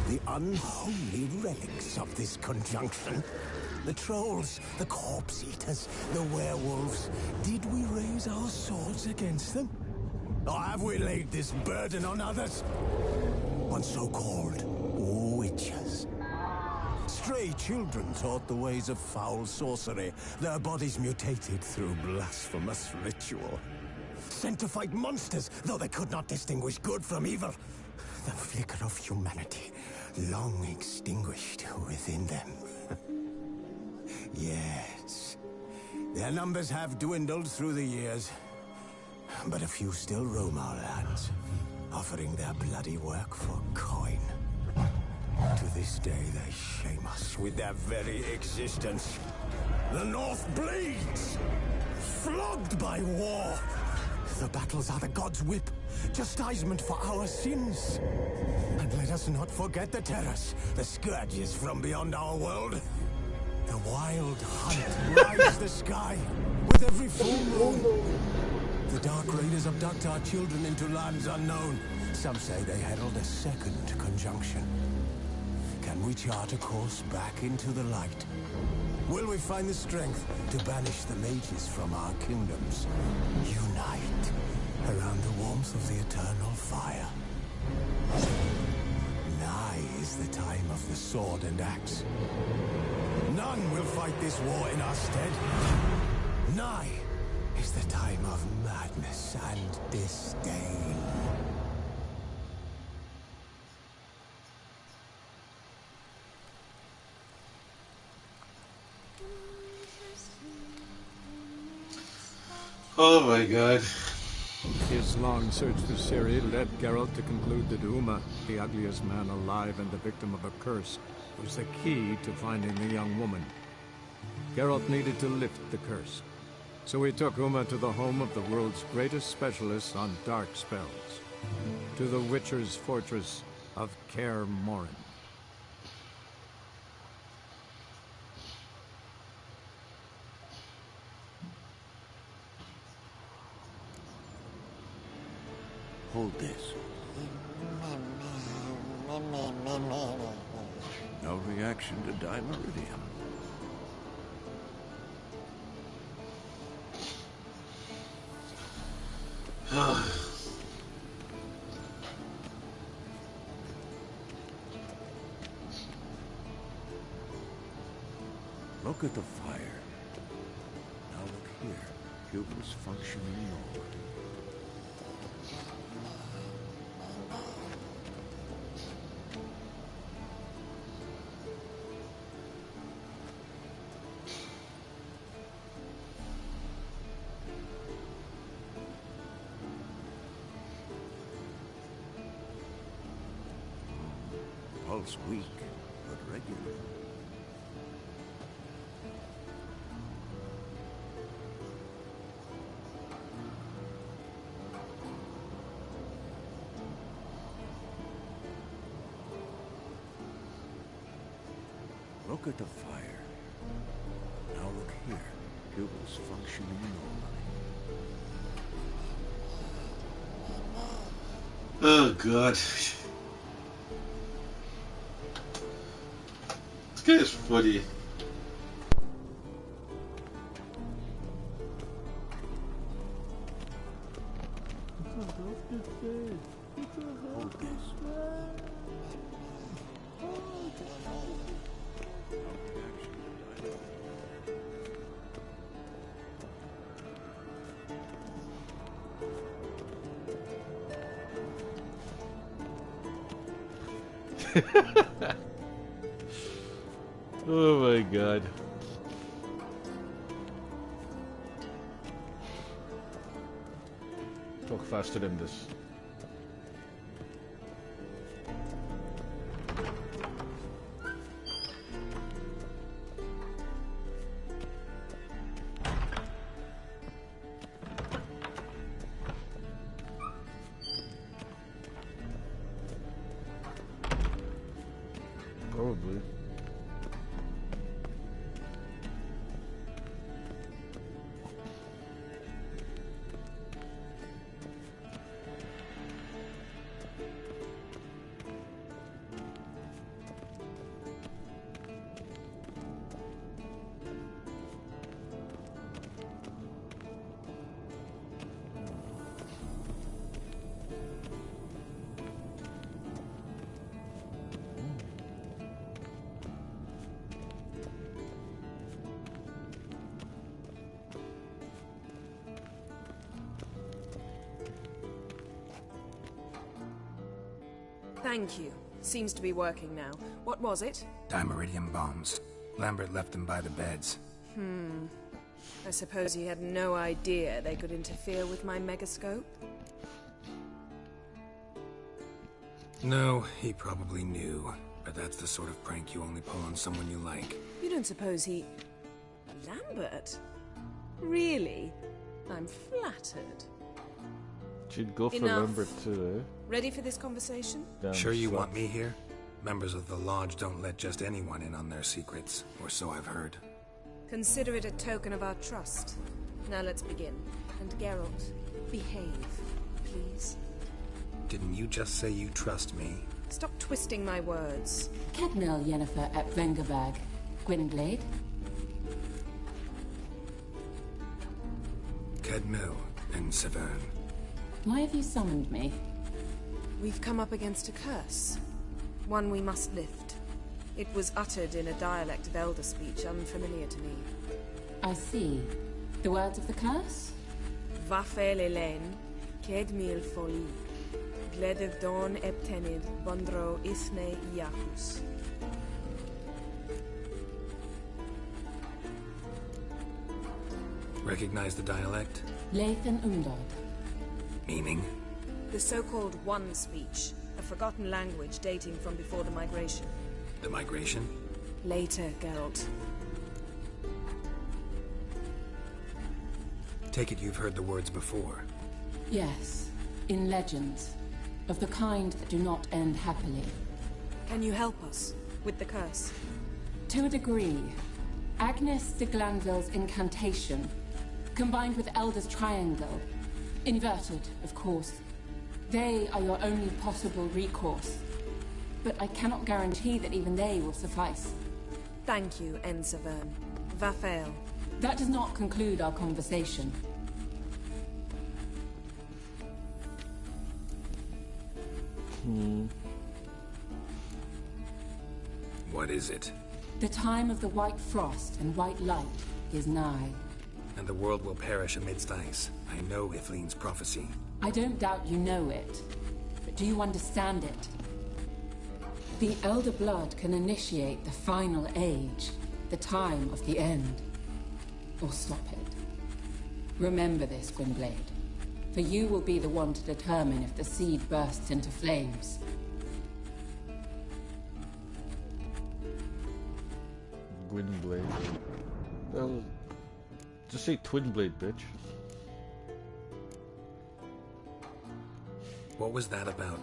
The unholy relics of this conjunction. The trolls, the corpse eaters, the werewolves. Did we raise our swords against them? Or have we laid this burden on others? On so-called witches. Stray children taught the ways of foul sorcery, their bodies mutated through blasphemous ritual. Sent to fight monsters, though they could not distinguish good from evil. The flicker of humanity, long extinguished within them. Yes, their numbers have dwindled through the years, but a few still roam our lands, offering their bloody work for coin. To this day, they shame us with their very existence. The North bleeds, flogged by war. The battles are the gods' whip, chastisement for our sins. And let us not forget the terrors, the scourges from beyond our world. The wild hunt rides the sky with every full moon. The dark raiders abduct our children into lands unknown. Some say they herald a second conjunction. Can we chart a course back into the light? Will we find the strength to banish the mages from our kingdoms? Unite around the warmth of the eternal fire. Nigh is the time of the sword and axe. None will fight this war in our stead. Nigh is the time of madness and disdain. Oh my god. His long search through Ciri led Geralt to conclude that Uma, the ugliest man alive and the victim of a curse, was the key to finding the young woman. Geralt needed to lift the curse, so he took Uma to the home of the world's greatest specialist on dark spells, to the Witcher's fortress of Kaer Morhen. Hold this. No reaction to Dimeridium. Look at the fire. Now look here. Pupils functioning normally. Pulse weak, but regular. Look at the fire. Now look here. Pupils functioning normally. Oh god. This guy is funny. Hold this. Oh my god. Toch faster than this. Probably. Thank you. Seems to be working now. What was it? Dimeridium bombs. Lambert left them by the beds. I suppose he had no idea they could interfere with my megascope? No, he probably knew. But that's the sort of prank you only pull on someone you like. You don't suppose he... Lambert? Really? I'm flattered. She'd go for Enough. Lambert too, Ready for this conversation? eh? Damn Sure you slut. want me here? Members of the Lodge don't let just anyone in on their secrets, or so I've heard. Consider it a token of our trust. Now let's begin. And Geralt, behave, please. Didn't you just say you trust me? Stop twisting my words. Cadmel Yennefer at Vengerberg. Gwynblade? Cadmel and Severn. Why have you summoned me? We've come up against a curse. One we must lift. It was uttered in a dialect of Elder speech unfamiliar to me. I see. The words of the curse? Vafel Elaine, Kedmil Foli, Gledev Don Eptenid, Bondro Ithne Iacus. Recognize the dialect? Lathan Undod. Meaning? The so-called One speech, a forgotten language dating from before the migration. The migration? Later, Geralt. Take it you've heard the words before. Yes. In legends. Of the kind that do not end happily. Can you help us with the curse? To a degree. Agnes de Glanville's incantation, combined with Elder's triangle. Inverted, of course. They are your only possible recourse. But I cannot guarantee that even they will suffice. Thank you, En Severn. Vafel. That does not conclude our conversation. What is it? The time of the white frost and white light is nigh. And the world will perish amidst ice. I know Ithleen's prophecy. I don't doubt you know it, but do you understand it? The Elder Blood can initiate the final age, the time of the end, or stop it. Remember this, Gwynblade, for you will be the one to determine if the seed bursts into flames. Gwynblade. Well, just say Twin Blade, bitch. What was that about?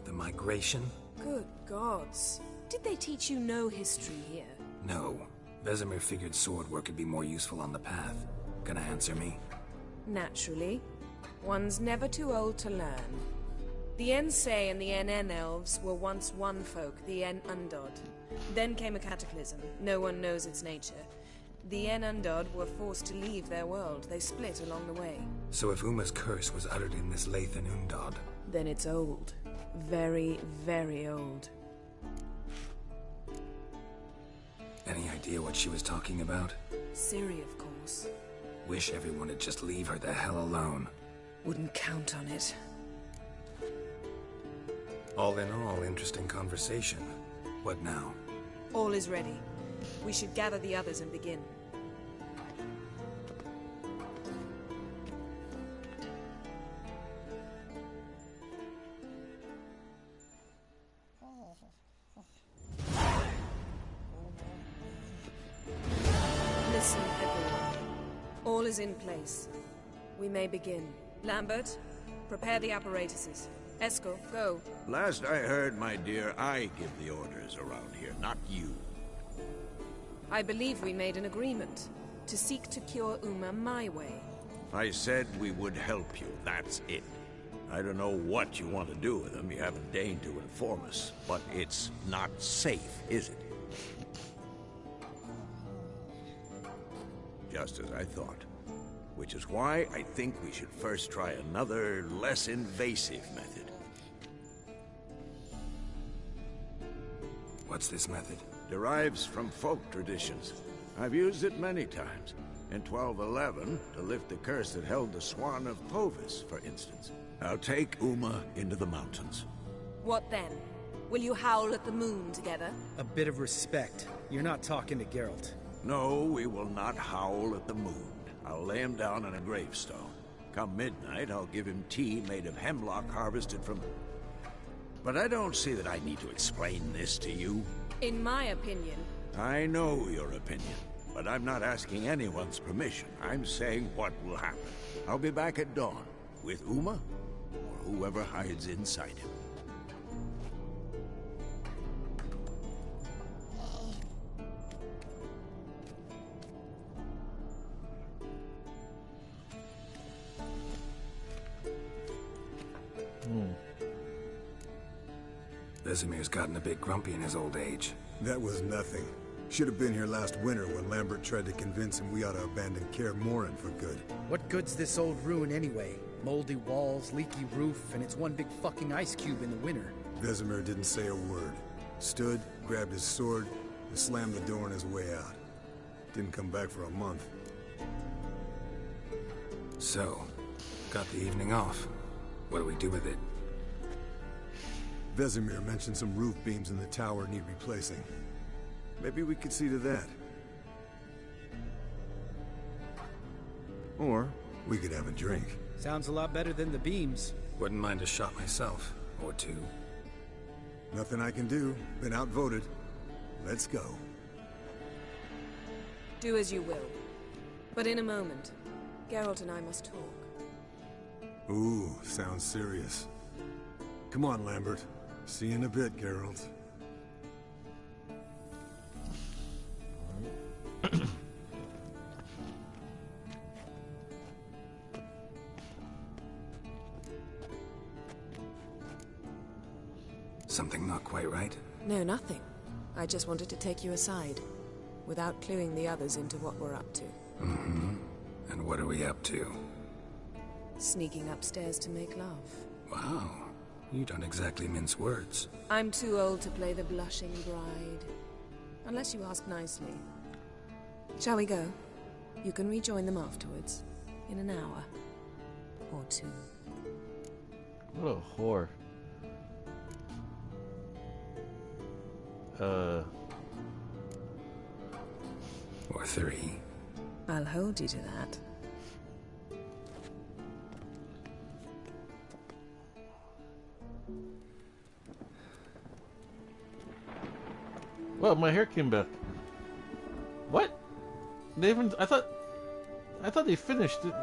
The migration? Good gods. Did they teach you no history here? No. Vesemir figured sword work could be more useful on the path. Gonna answer me? Naturally. One's never too old to learn. The Ensei and the NN elves were once one folk, the En Undod. Then came a cataclysm. No one knows its nature. The En Undod were forced to leave their world. They split along the way. So if Uma's curse was uttered in this Lathan Undod, Then it's old. Very, very old. any idea what she was talking about? Ciri, of course. Wish everyone would just leave her the hell alone. Wouldn't count on it. All in all, interesting conversation. What now? All is ready. We should gather the others and begin. Listen, everyone. All is in place. We may begin. Lambert, prepare the apparatuses. Eskel, go. Last I heard, my dear, I give the orders around here, not you. I believe we made an agreement to seek to cure Uma my way. I said we would help you, that's it. I don't know what you want to do with them, you haven't deigned to inform us, but it's not safe, is it? Just as I thought. Which is why I think we should first try another, less invasive method. What's this method? Derives from folk traditions. I've used it many times. In 1211, to lift the curse that held the Swan of Povis, for instance. I'll take Uma into the mountains. What then? Will you howl at the moon together? A bit of respect. You're not talking to Geralt. No, we will not howl at the moon. I'll lay him down on a gravestone. Come midnight, I'll give him tea made of hemlock harvested from... But I don't see that I need to explain this to you. In my opinion... I know your opinion, but I'm not asking anyone's permission. I'm saying what will happen. I'll be back at dawn, with Uma, or whoever hides inside him. Vesemir's gotten a bit grumpy in his old age. That was nothing. Should have been here last winter when Lambert tried to convince him we ought to abandon Kaer Morhen for good. What good's this old ruin anyway? Moldy walls, leaky roof, and it's one big fucking ice cube in the winter. Vesemir didn't say a word. Stood, grabbed his sword, and slammed the door on his way out. Didn't come back for a month. So, got the evening off. What do we do with it? Vesemir mentioned some roof beams in the tower need replacing. Maybe we could see to that. Or we could have a drink. Sounds a lot better than the beams. Wouldn't mind a shot myself. Or two. Nothing I can do. Been outvoted. Let's go. Do as you will. But in a moment, Geralt and I must talk. Ooh, sounds serious. Come on, Lambert. See you in a bit, Geralt. Something not quite right? No, nothing. I just wanted to take you aside, without cluing the others into what we're up to. Mm-hmm. And what are we up to? Sneaking upstairs to make love. Wow. You don't exactly mince words. I'm too old to play the blushing bride. Unless you ask nicely. Shall we go? You can rejoin them afterwards. In an hour. Or two. What a whore. Or three. I'll hold you to that. Well, my hair came back. What? They even... I thought they finished it.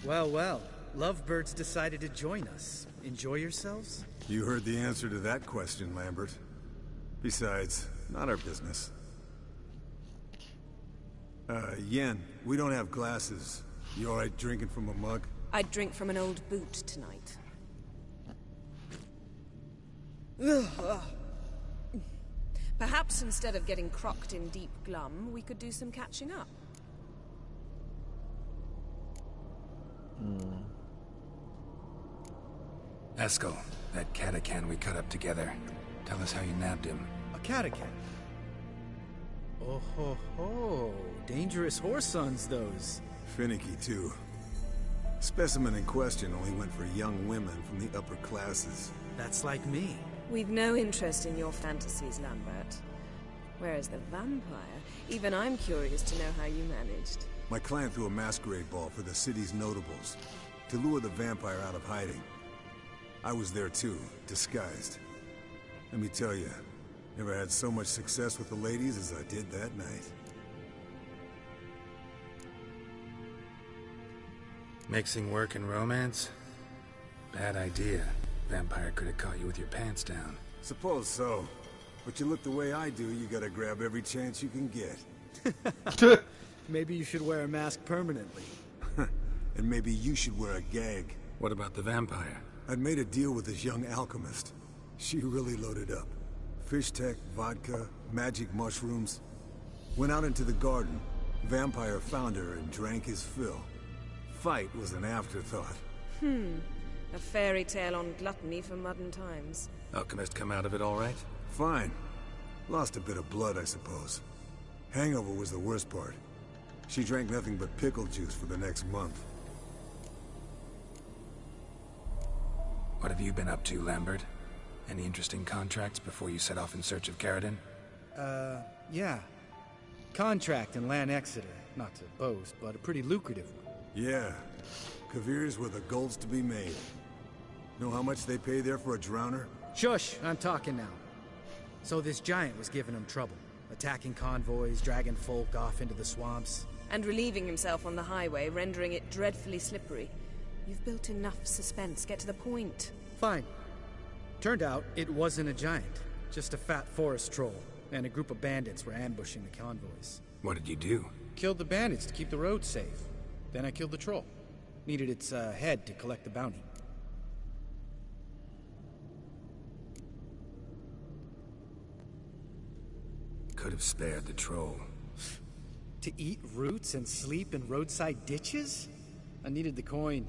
Well, well. Lovebirds decided to join us. Enjoy yourselves? You heard the answer to that question, Lambert. Besides, not our business. Yen, we don't have glasses. You alright drinking from a mug? I'd drink from an old boot tonight. Perhaps instead of getting crocked in deep glum, we could do some catching up. Eskel, that Catacan we cut up together. Tell us how you nabbed him. A Catacan? Oh ho ho. Dangerous horse sons, those. Finicky, too. Specimen in question only went for young women from the upper classes. That's like me. We've no interest in your fantasies, Lambert. Whereas the vampire, even I'm curious to know how you managed. My client threw a masquerade ball for the city's notables, to lure the vampire out of hiding. I was there too, disguised. Let me tell you, never had so much success with the ladies as I did that night. Mixing work and romance? Bad idea. Vampire could have caught you with your pants down. Suppose so. But you look the way I do, you gotta grab every chance you can get. Maybe you should wear a mask permanently. And maybe you should wear a gag. What about the vampire? I'd made a deal with this young alchemist. She really loaded up. Fish tech, vodka, magic mushrooms. Went out into the garden. Vampire found her and drank his fill. Fight was an afterthought. A fairy tale on gluttony for modern times. Alchemist come out of it all right? Fine. Lost a bit of blood, I suppose. Hangover was the worst part. She drank nothing but pickle juice for the next month. What have you been up to, Lambert? Any interesting contracts before you set off in search of Caridin? Yeah. Contract in Lan Exeter. Not to boast, but a pretty lucrative one. Yeah. Kavir's were the gold's to be made. Know how much they pay there for a drowner? Shush, I'm talking now. So this giant was giving him trouble. Attacking convoys, dragging folk off into the swamps. And relieving himself on the highway, rendering it dreadfully slippery. You've built enough suspense. Get to the point. Fine. Turned out, it wasn't a giant. Just a fat forest troll. And a group of bandits were ambushing the convoys. What did you do? Killed the bandits to keep the road safe. Then I killed the troll. Needed its head to collect the bounty. Could have spared the troll. To eat roots and sleep in roadside ditches? I needed the coin.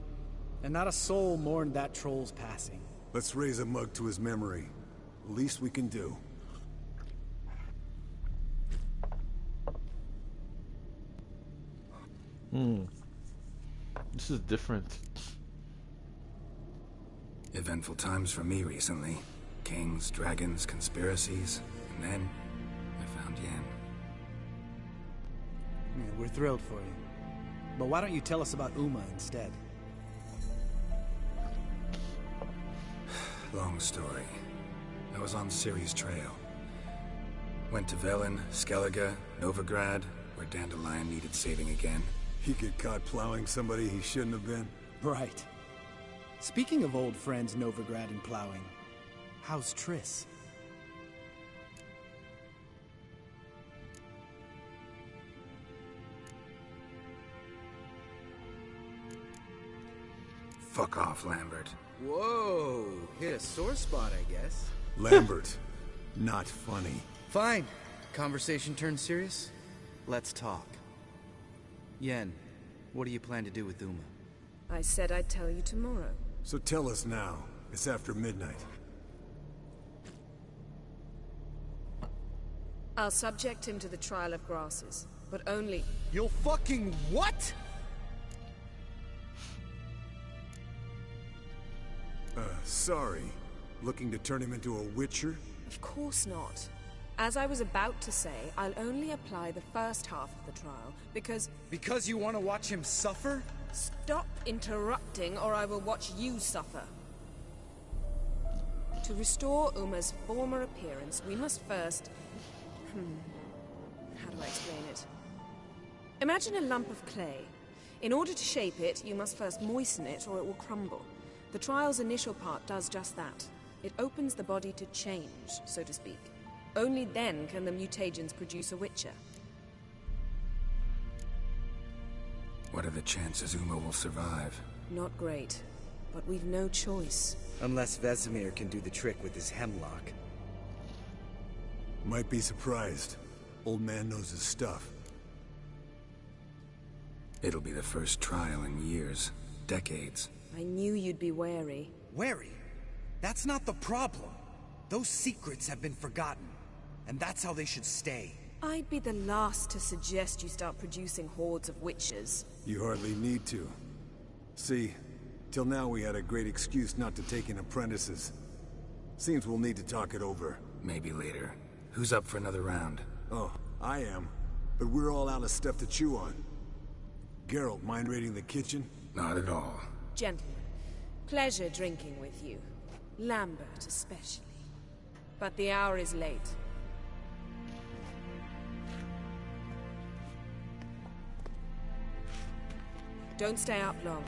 And not a soul mourned that troll's passing. Let's raise a mug to his memory. Least we can do. This is different. Eventful times for me recently. Kings, dragons, conspiracies, and then I found Yen. Yeah, we're thrilled for you. But why don't you tell us about Uma instead? Long story. I was on Ciri's trail. Went to Velen, Skellige, Novigrad, where Dandelion needed saving again. He get caught plowing somebody he shouldn't have been? Right. Speaking of old friends Novigrad and plowing, how's Triss? Fuck off, Lambert. Whoa, hit a sore spot, I guess. Lambert, not funny. Fine. Conversation turned serious? Let's talk. Yen, what do you plan to do with Uma? I said I'd tell you tomorrow. So tell us now. It's after midnight. I'll subject him to the trial of grasses, but only... You'll fucking what? Sorry. Looking to turn him into a witcher? Of course not. As I was about to say, I'll only apply the first half of the trial, because... Because you want to watch him suffer? Stop interrupting, or I will watch you suffer. To restore Uma's former appearance, we must first... How do I explain it? Imagine a lump of clay. In order to shape it, you must first moisten it, or it will crumble. The trial's initial part does just that. It opens the body to change, so to speak. Only then can the mutagens produce a witcher. What are the chances Uma will survive? Not great, but we've no choice. Unless Vesemir can do the trick with his hemlock. Might be surprised. Old man knows his stuff. It'll be the first trial in years. Decades. I knew you'd be wary. Wary? That's not the problem. Those secrets have been forgotten. And that's how they should stay. I'd be the last to suggest you start producing hordes of witches. You hardly need to. See, till now we had a great excuse not to take in apprentices. Seems we'll need to talk it over. Maybe later. Who's up for another round? Oh, I am. But we're all out of stuff to chew on. Geralt, mind raiding the kitchen? Not at all. Gentlemen, pleasure drinking with you. Lambert especially. But the hour is late. Don't stay up long.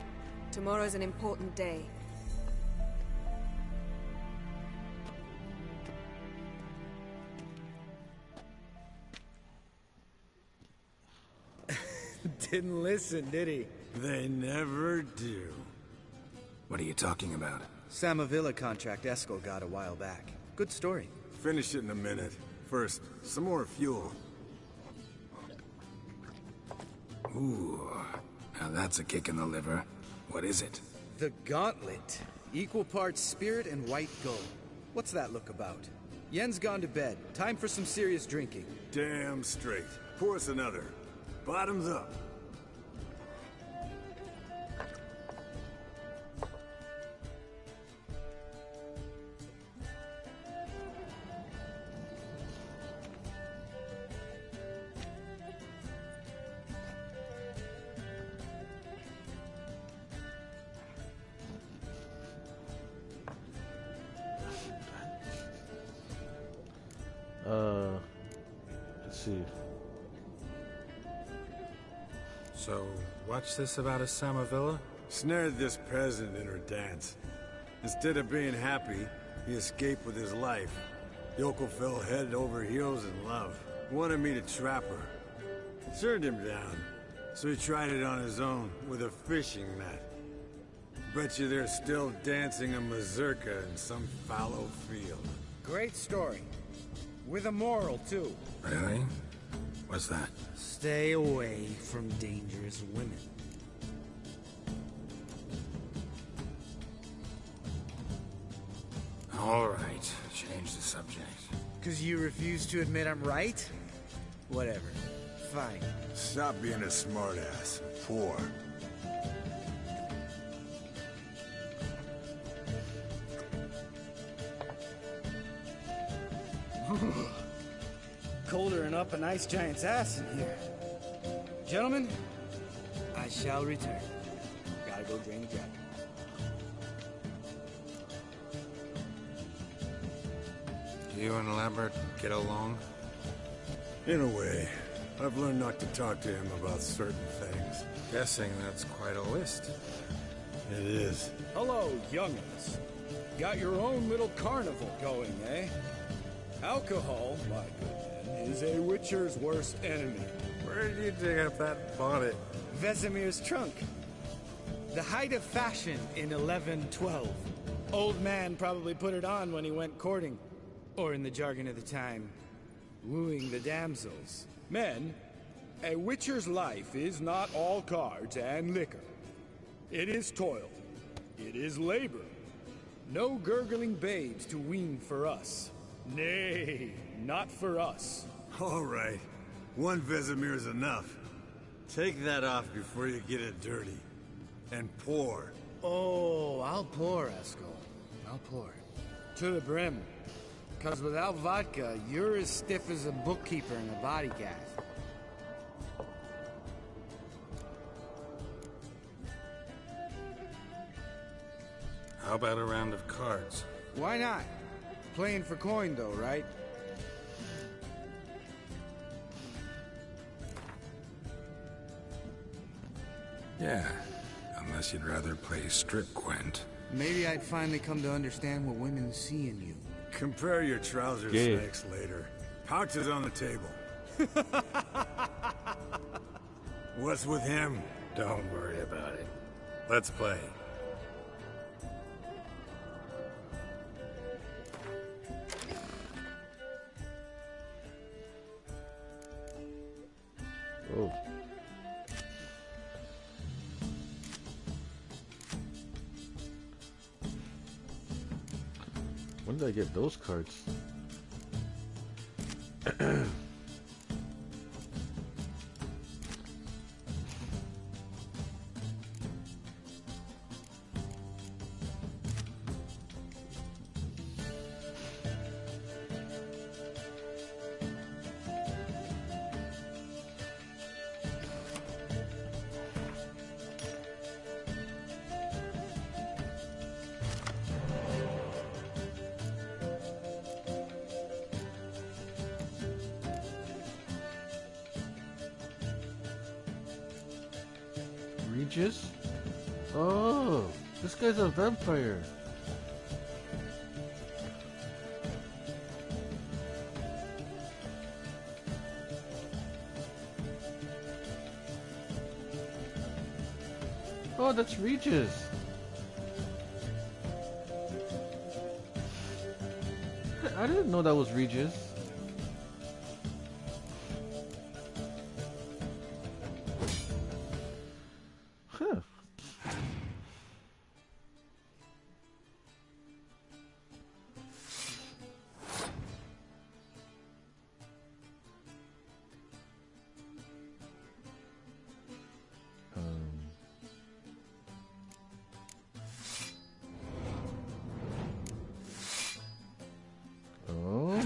Tomorrow's an important day. Didn't listen, did he? They never do. What are you talking about? Samavilla contract Eskel got a while back. Good story. Finish it in a minute. First, some more fuel. Ooh, now that's a kick in the liver. What is it? The Gauntlet. Equal parts spirit and white gold. What's that look about? Yen's gone to bed. Time for some serious drinking. Damn straight. Pour us another. Bottoms up. Let's see. So, what's this about a Samavilla? Snared this peasant in her dance. Instead of being happy, he escaped with his life. Yoko fell head over heels in love. Wanted me to trap her. Turned him down. So he tried it on his own, with a fishing net. Bet you they're still dancing a mazurka in some fallow field. Great story. With a moral, too. Really? What's that? Stay away from dangerous women. All right, change the subject. 'Cause you refuse to admit I'm right? Whatever. Fine. Stop being a smartass. Poor. Colder and up an ice giant's ass in here. Gentlemen, I shall return. Gotta go drain the jacket. You and Lambert get along? In a way. I've learned not to talk to him about certain things. Guessing that's quite a list. It is. Hello, young'uns. Got your own little carnival going, eh? Alcohol, my good man, is a witcher's worst enemy. Where did you dig up that bonnet? Vesemir's trunk. The height of fashion in 1112. Old man probably put it on when he went courting. Or in the jargon of the time, wooing the damsels. Men, a witcher's life is not all cards and liquor. It is toil. It is labor. No gurgling babes to wean for us. Nay, not for us. All right. One Vesemir's enough. Take that off before you get it dirty. And pour. Oh, I'll pour, Eskel. I'll pour. To the brim. 'Cause without vodka, you're as stiff as a bookkeeper in a body gaff. How about a round of cards? Why not? Playing for coin, though, right? Yeah, unless you'd rather play strip Gwent. Maybe I'd finally come to understand what women see in you. Compare your trouser snakes later. Pouch is on the table. What's with him? Don't worry about it. Let's play. Oh. When did I get those cards? Regis? Oh, this guy's a vampire. Oh, that's Regis. I didn't know that was Regis. Huh. Oh.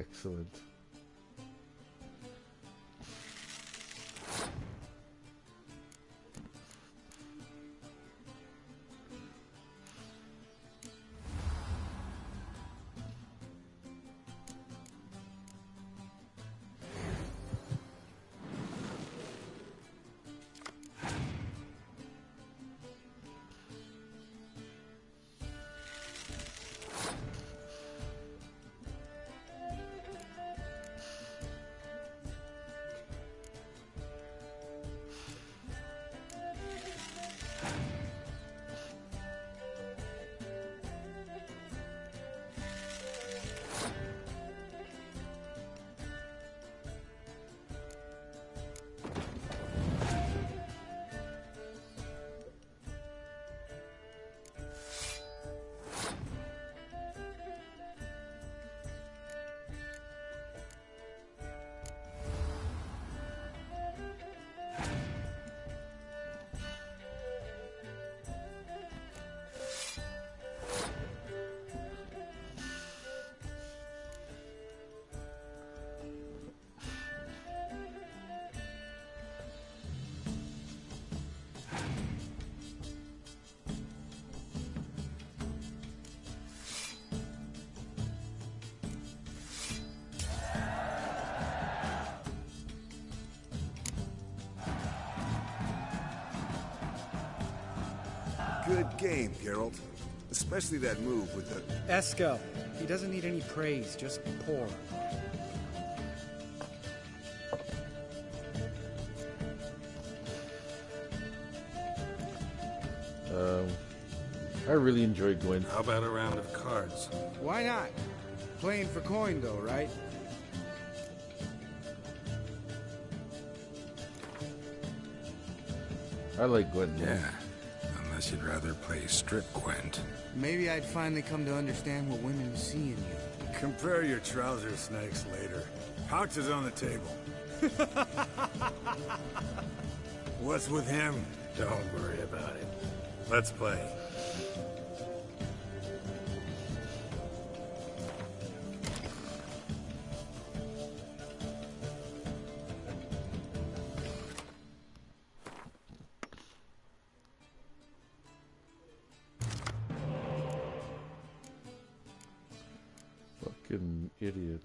Excellent. Good game, Geralt. Especially that move with the... Eskel. He doesn't need any praise, just pour. I really enjoyed going. How about a round of cards? Why not? Playing for coin, though, right? I like Gwent. Yeah, unless you'd rather play strip Gwent. Maybe I'd finally come to understand what women see in you. Compare your trouser snakes later. Pouch is on the table. What's with him? Don't worry about it. Let's play. Fucking idiot.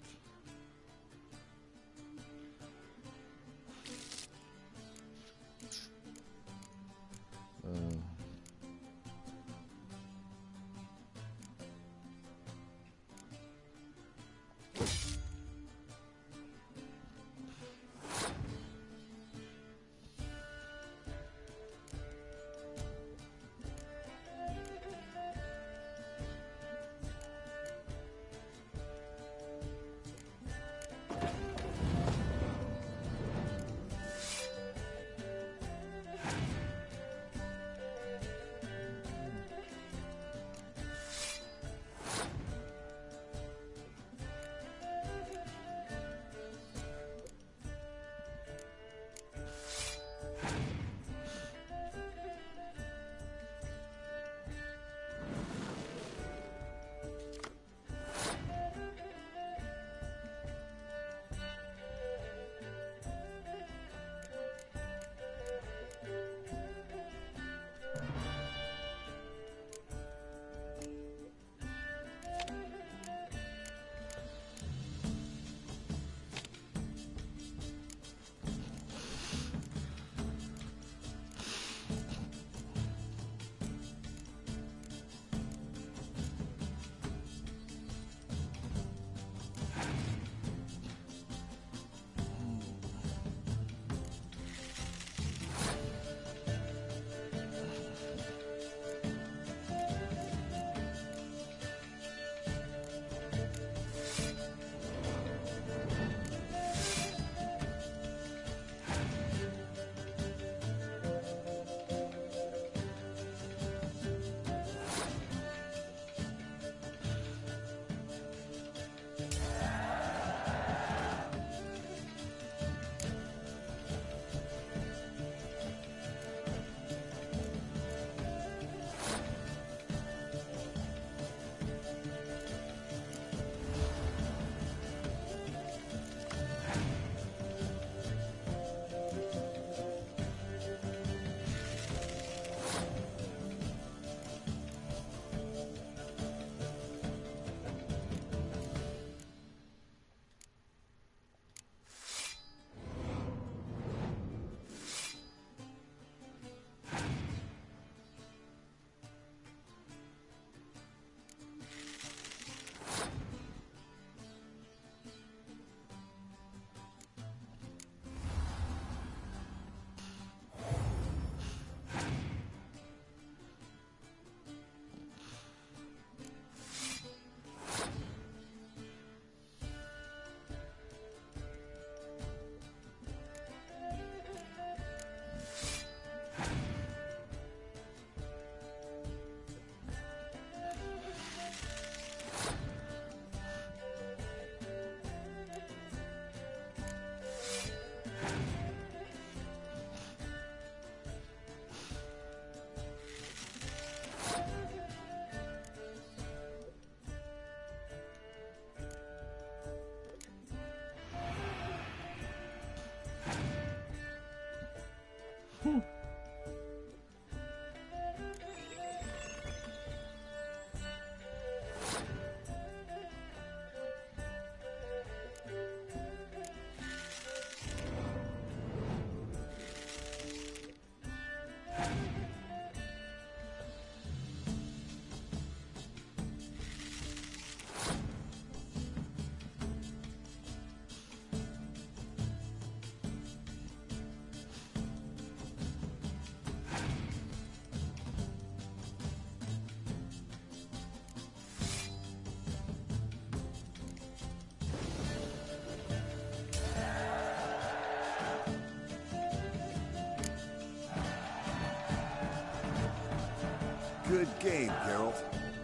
good game, Geralt.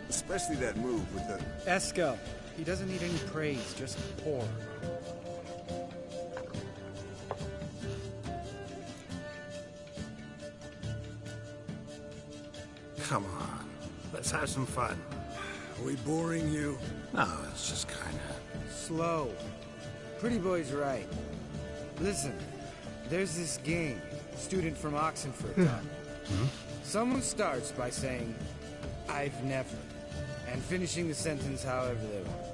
Especially that move with the... Eskel. He doesn't need any praise, just pour. Come on, let's have some fun. Are we boring you? No, it's just kinda... Slow. Pretty boy's right. Listen, there's this game. Student from Oxenford taught me. Someone starts by saying, I've never, and finishing the sentence however they want.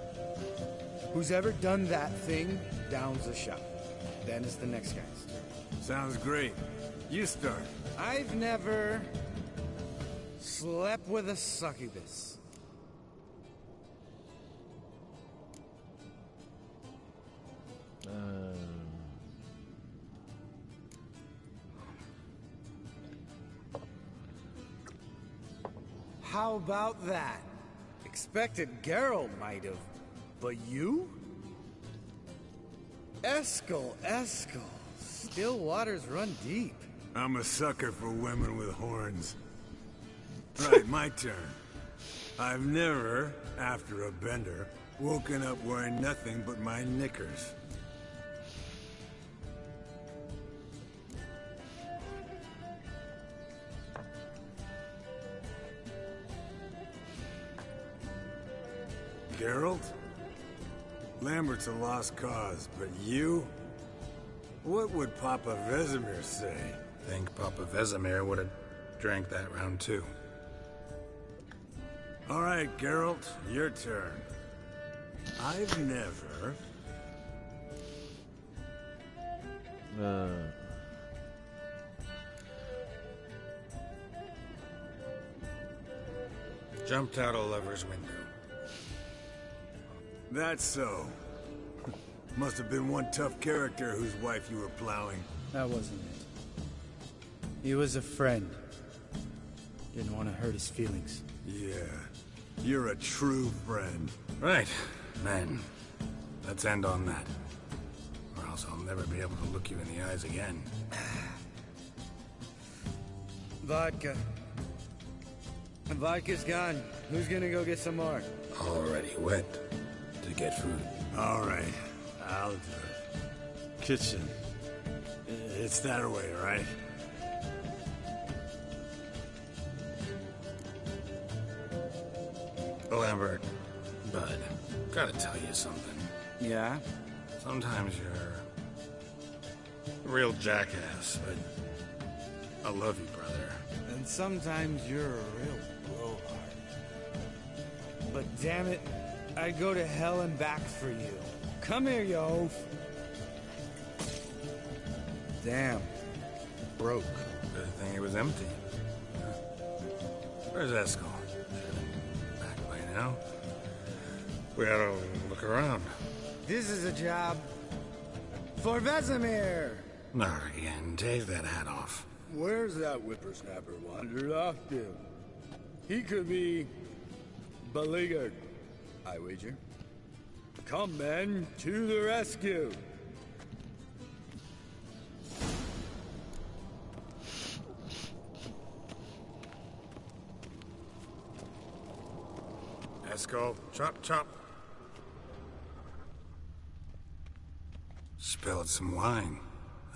Who's ever done that thing downs a shot. Then it's the next guy's turn. Sounds great. You start. I've never slept with a succubus. How about that? Expected Geralt might have, but you? Eskel. Still waters run deep. I'm a sucker for women with horns. Right, my turn. I've never, after a bender, woken up wearing nothing but my knickers. Geralt? Lambert's a lost cause, but you? What would Papa Vesemir say? Think Papa Vesemir would have drank that round too. All right, Geralt, your turn. I've never... Jumped out a lover's window. That's so. Must have been one tough character whose wife you were plowing. That wasn't it. He was a friend. Didn't want to hurt his feelings. Yeah, you're a true friend. Right, men. Let's end on that. Or else I'll never be able to look you in the eyes again. Vodka. Vodka's gone. Who's gonna go get some more? Already went to get food. All right, I'll do it. Kitchen. It's that way, right? Lambert, bud, gotta tell you something. Yeah? Sometimes you're a real jackass, but I love you, brother. And sometimes you're a real blowhard. But damn it, I'd go to hell and back for you. Come here, you oaf. Damn. Broke. Good thing it was empty. Where's Eskel? Back by now. We ought to look around. This is a job for Vesemir. Not again. Take that hat off. Where's that whippersnapper wandered off to? He could be beleaguered, I wager. Come, men, to the rescue. Eskel, chop, chop. Spilled some wine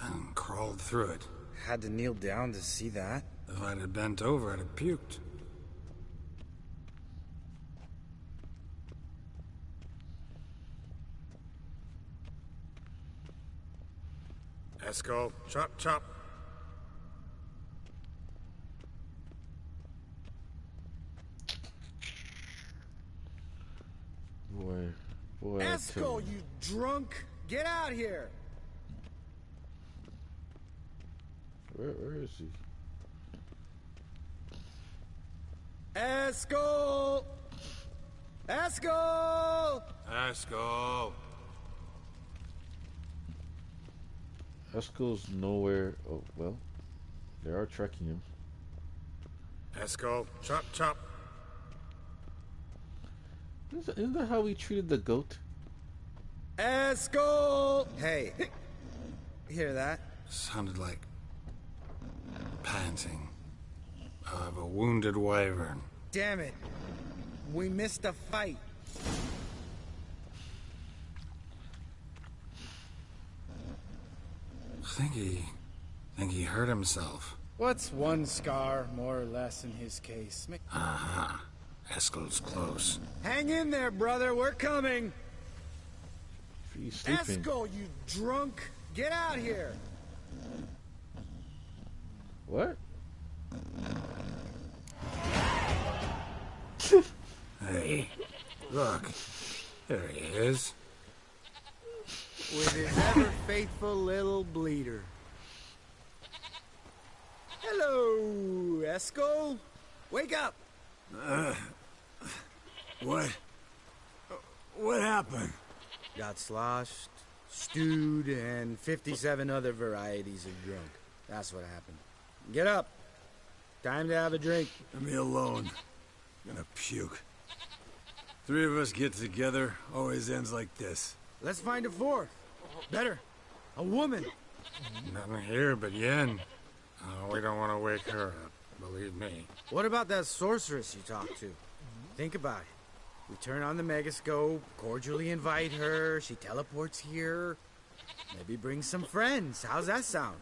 and crawled through it. Had to kneel down to see that? If I'd have bent over, I'd have puked. Eskel, chop, chop. Boy. Eskel, you drunk! Get out here! Where is he? Eskel! Eskel! Eskel! Eskel's nowhere. Oh, well. They are tracking him. Eskel, chop, chop. Isn't that how we treated the goat? Eskel! Hey. Hear that? Sounded like panting of a wounded wyvern. Damn it. We missed a fight. Think he hurt himself. What's one scar, more or less, in his case? Aha. Eskel's close. Hang in there, brother. We're coming. He's sleeping. Eskel, you drunk. Get out here. What? Hey, look. There he is. With his ever-faithful little bleeder. Hello, Eskel. Wake up. What happened? Got sloshed, stewed, and 57 other varieties of drunk. That's what happened. Get up. Time to have a drink. Leave me alone. I'm gonna puke. Three of us get together, always ends like this. Let's find a fourth. Better. A woman. Nothing here but Yen. Oh, we don't want to wake her up, believe me. What about that sorceress you talked to? Think about it. We turn on the megascope, cordially invite her, she teleports here. Maybe bring some friends. How's that sound?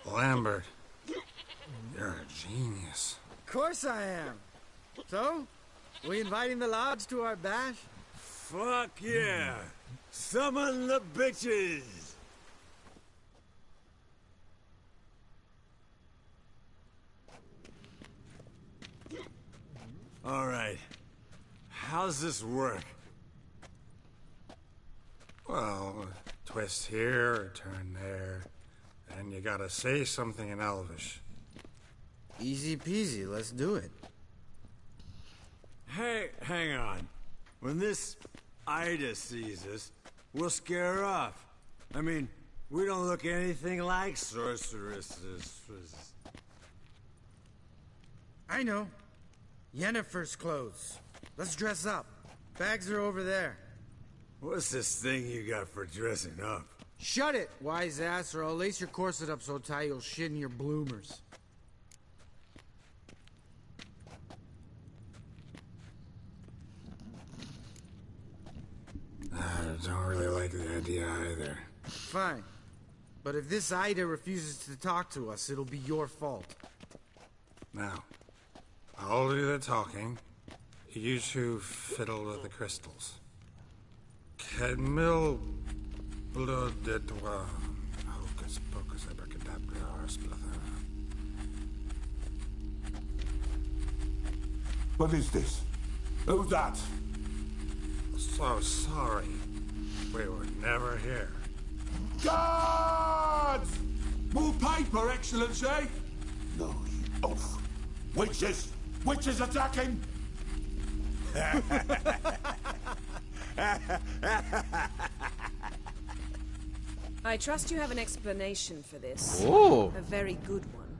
Lambert, you're a genius. Of course I am. So, we inviting the lodge to our bash? Fuck yeah! Summon the bitches! All right. How's this work? Well, twist here or turn there, and you gotta say something in Elvish. Easy peasy, let's do it. Hey, hang on. When this Ida sees us, we'll scare her off. I mean, we don't look anything like sorceresses. I know. Yennefer's clothes. Let's dress up. Bags are over there. What's this thing you got for dressing up? Shut it, wise ass, or I'll lace your corset up so tight you'll shit in your bloomers. I don't really like the idea either. Fine. But if this Ida refuses to talk to us, it'll be your fault. Now, I'll do the talking. You two fiddle with the crystals. Camille blood de toi. Hocus pocus abracadabra splather. What is this? Who's that? So sorry. We were never here. Guards! More paper, Excellency! No, you oaf. Witches! Witches attacking! I trust you have an explanation for this. Oh. A very good one.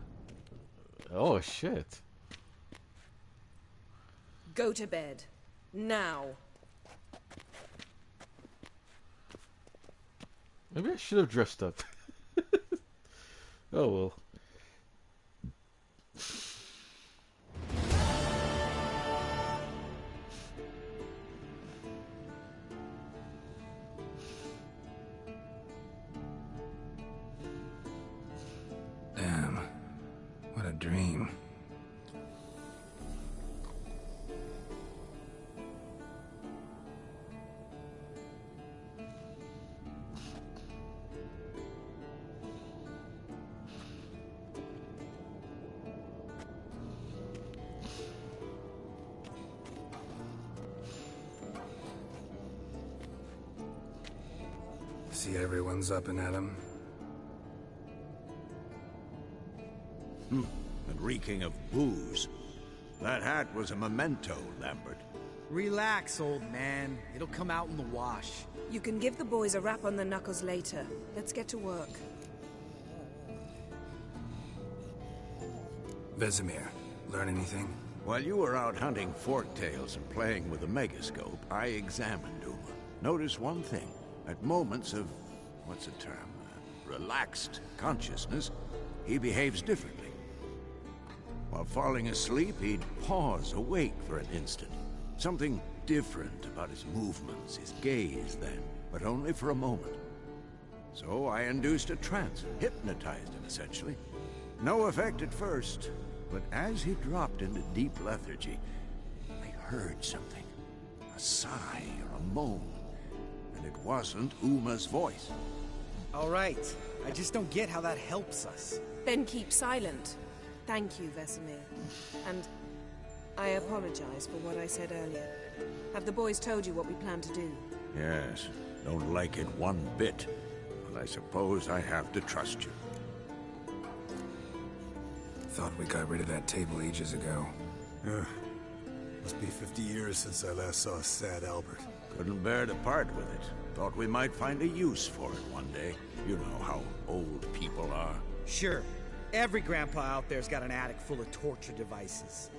Oh, shit. Go to bed. Now. Maybe I should have dressed up. Oh, well. Damn. What a dream. See everyone's up and at 'em. And reeking of booze. That hat was a memento, Lambert. Relax, old man. It'll come out in the wash. You can give the boys a rap on the knuckles later. Let's get to work. Vesemir, learn anything? While you were out hunting forktails and playing with the megascope, I examined Uma. Notice one thing. At moments of, what's the term? relaxed consciousness, he behaves differently. While falling asleep, he'd pause awake for an instant. Something different about his movements, his gaze then, but only for a moment. So I induced a trance, hypnotized him essentially. No effect at first, but as he dropped into deep lethargy, I heard something. A sigh or a moan. And it wasn't Uma's voice. All right. I just don't get how that helps us. Then keep silent. Thank you, Vesemir. And I apologize for what I said earlier. Have the boys told you what we plan to do? Yes, don't like it one bit. But I suppose I have to trust you. Thought we got rid of that table ages ago. Must be 50 years since I last saw sad Albert. Couldn't bear to part with it. Thought we might find a use for it one day. You know how old people are. Sure. Every grandpa out there's got an attic full of torture devices.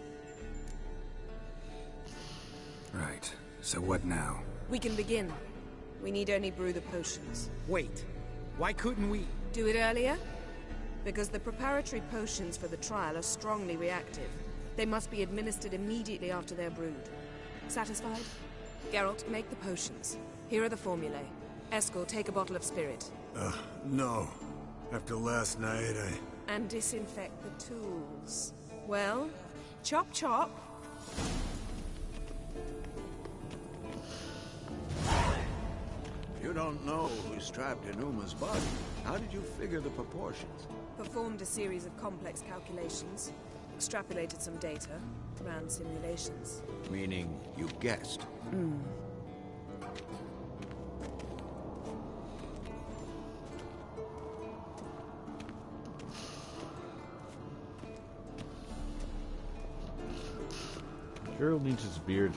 Right. So what now? We can begin. We need only brew the potions. Wait. Why couldn't we... Do it earlier? Because the preparatory potions for the trial are strongly reactive. They must be administered immediately after they're brewed. Satisfied? Geralt, make the potions. Here are the formulae. Eskel, take a bottle of spirit. No. After last night, And disinfect the tools. Well, chop chop. You don't know who's trapped in Uma's body. How did you figure the proportions? Performed a series of complex calculations. Extrapolated some data. Ran simulations. Meaning you guessed. Geralt needs his beard.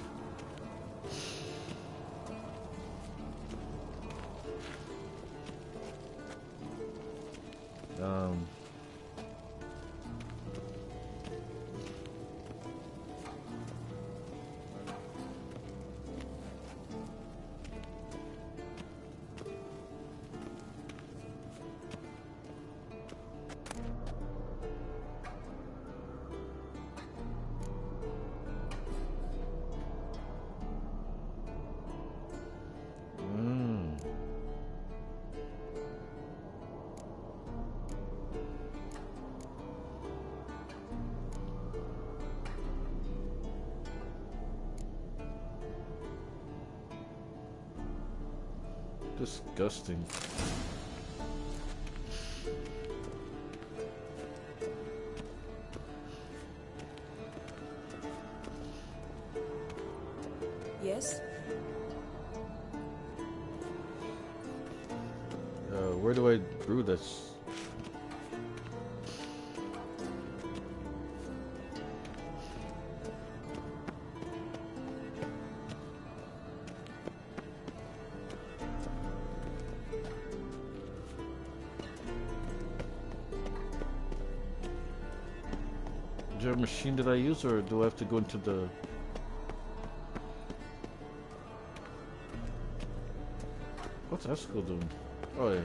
Disgusting. Yes? Where do I brew this? Which machine did I use, or do I have to go into the... What's Eskel doing? Oh yeah.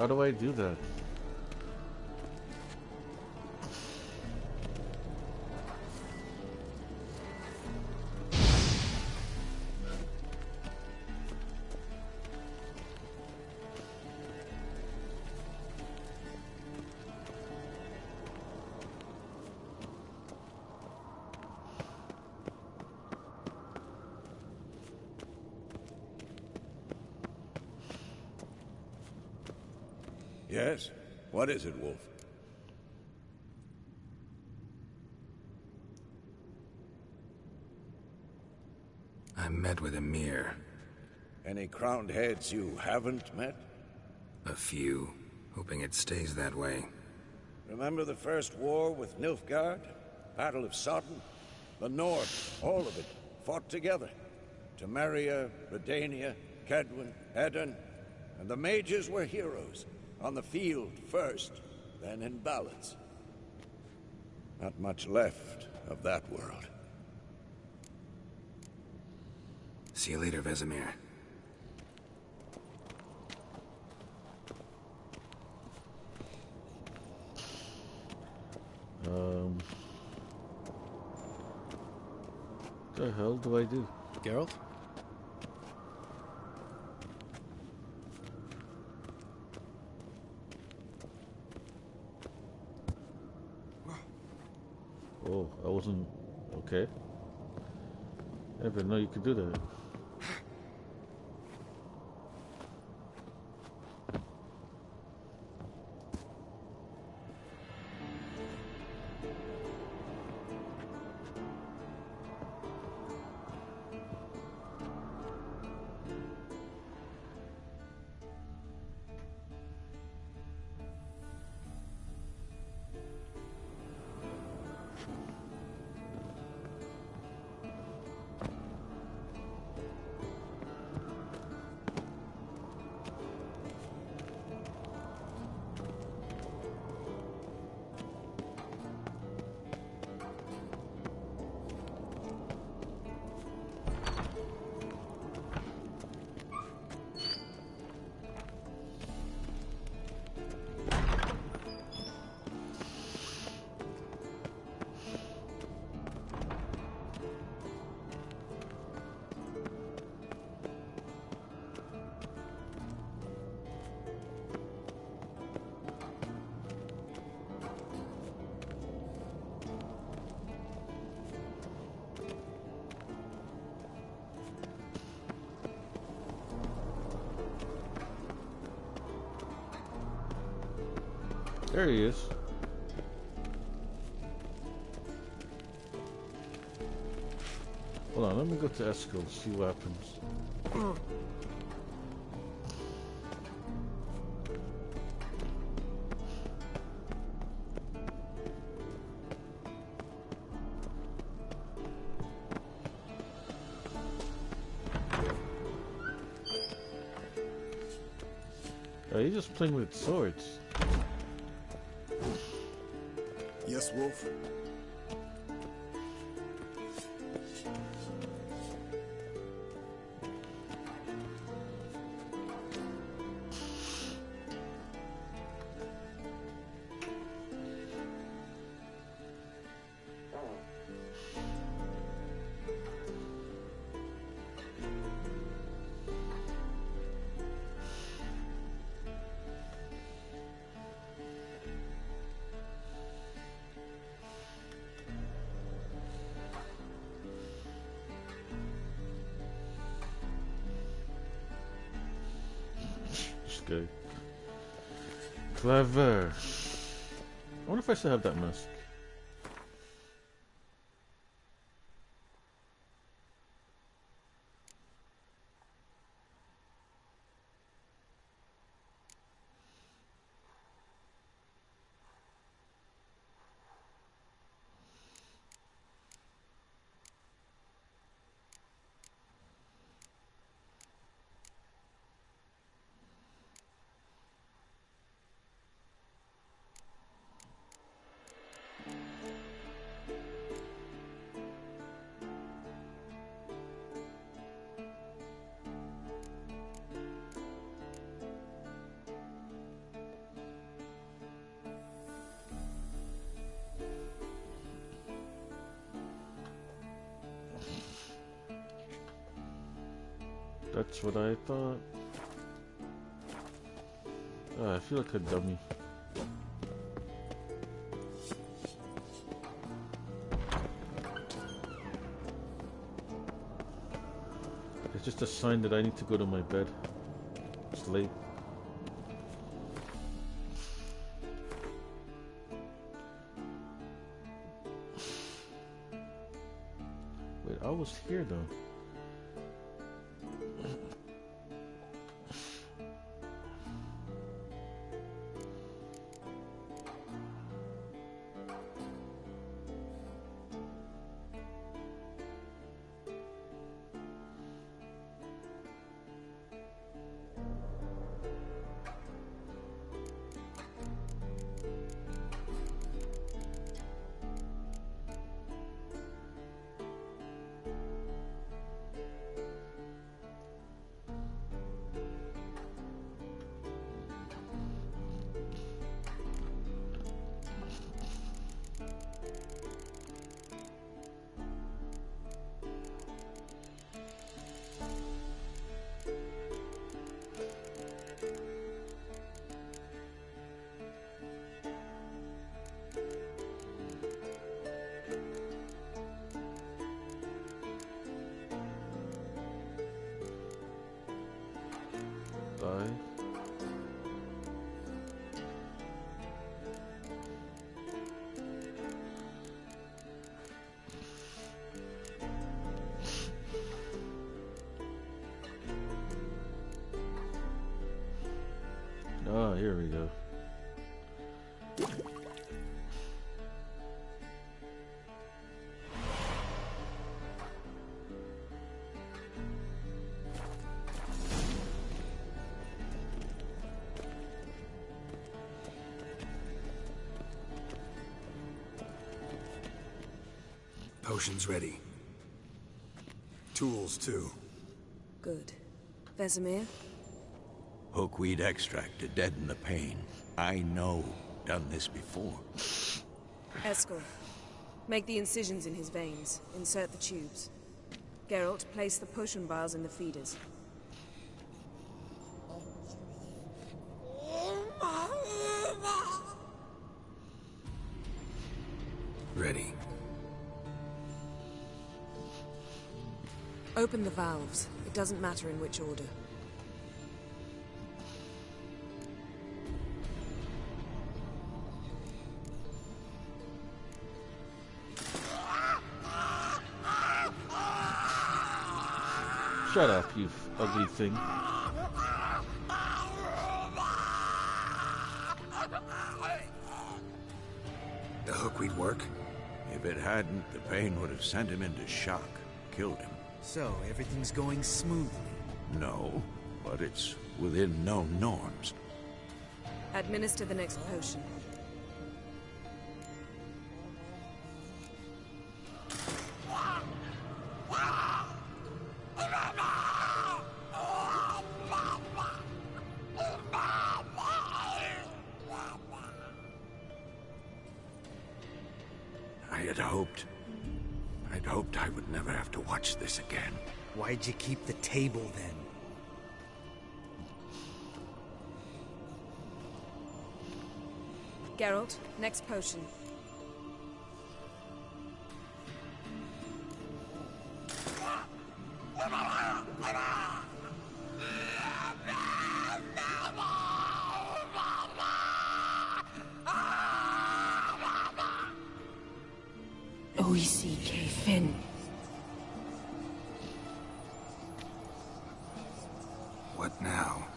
How do I do that? Yes? What is it, Wolf? I met with Emir. Any crowned heads you haven't met? A few. Hoping it stays that way. Remember the first war with Nilfgaard? Battle of Sodden? The North, all of it, fought together. Temeria, Redania, Kedwen, Edirn, and the mages were heroes. On the field first, then in ballads. Not much left of that world. See you later, Vesemir. What the hell do I do? Geralt? Oh, I wasn't... Okay. I didn't know you could do that. There he is. Hold on, let me go to Eskel, see what happens. Oh, he's just playing with swords. Yes, Wolf? Go. Clever. I wonder if I still have that mask. That's what I thought. I feel like a dummy. It's just a sign that I need to go to my bed. It's late. Wait, I was here though. Ah, here we go. Potions ready. Tools, too. Good. Vesemir? Hookweed extract to deaden the pain. I know. Done this before. Eskel. Make the incisions in his veins. Insert the tubes. Geralt, place the potion vials in the feeders. Ready. Open the valves. It doesn't matter in which order. Shut up, you ugly thing. The hookweed work? If it hadn't, the pain would have sent him into shock, killed him. So, everything's going smoothly? No, but it's within known norms. Administer the next potion. I'd hoped I would never have to watch this again. Why'd you keep the table then? Geralt, next potion. O-E-C-K Finn. What now?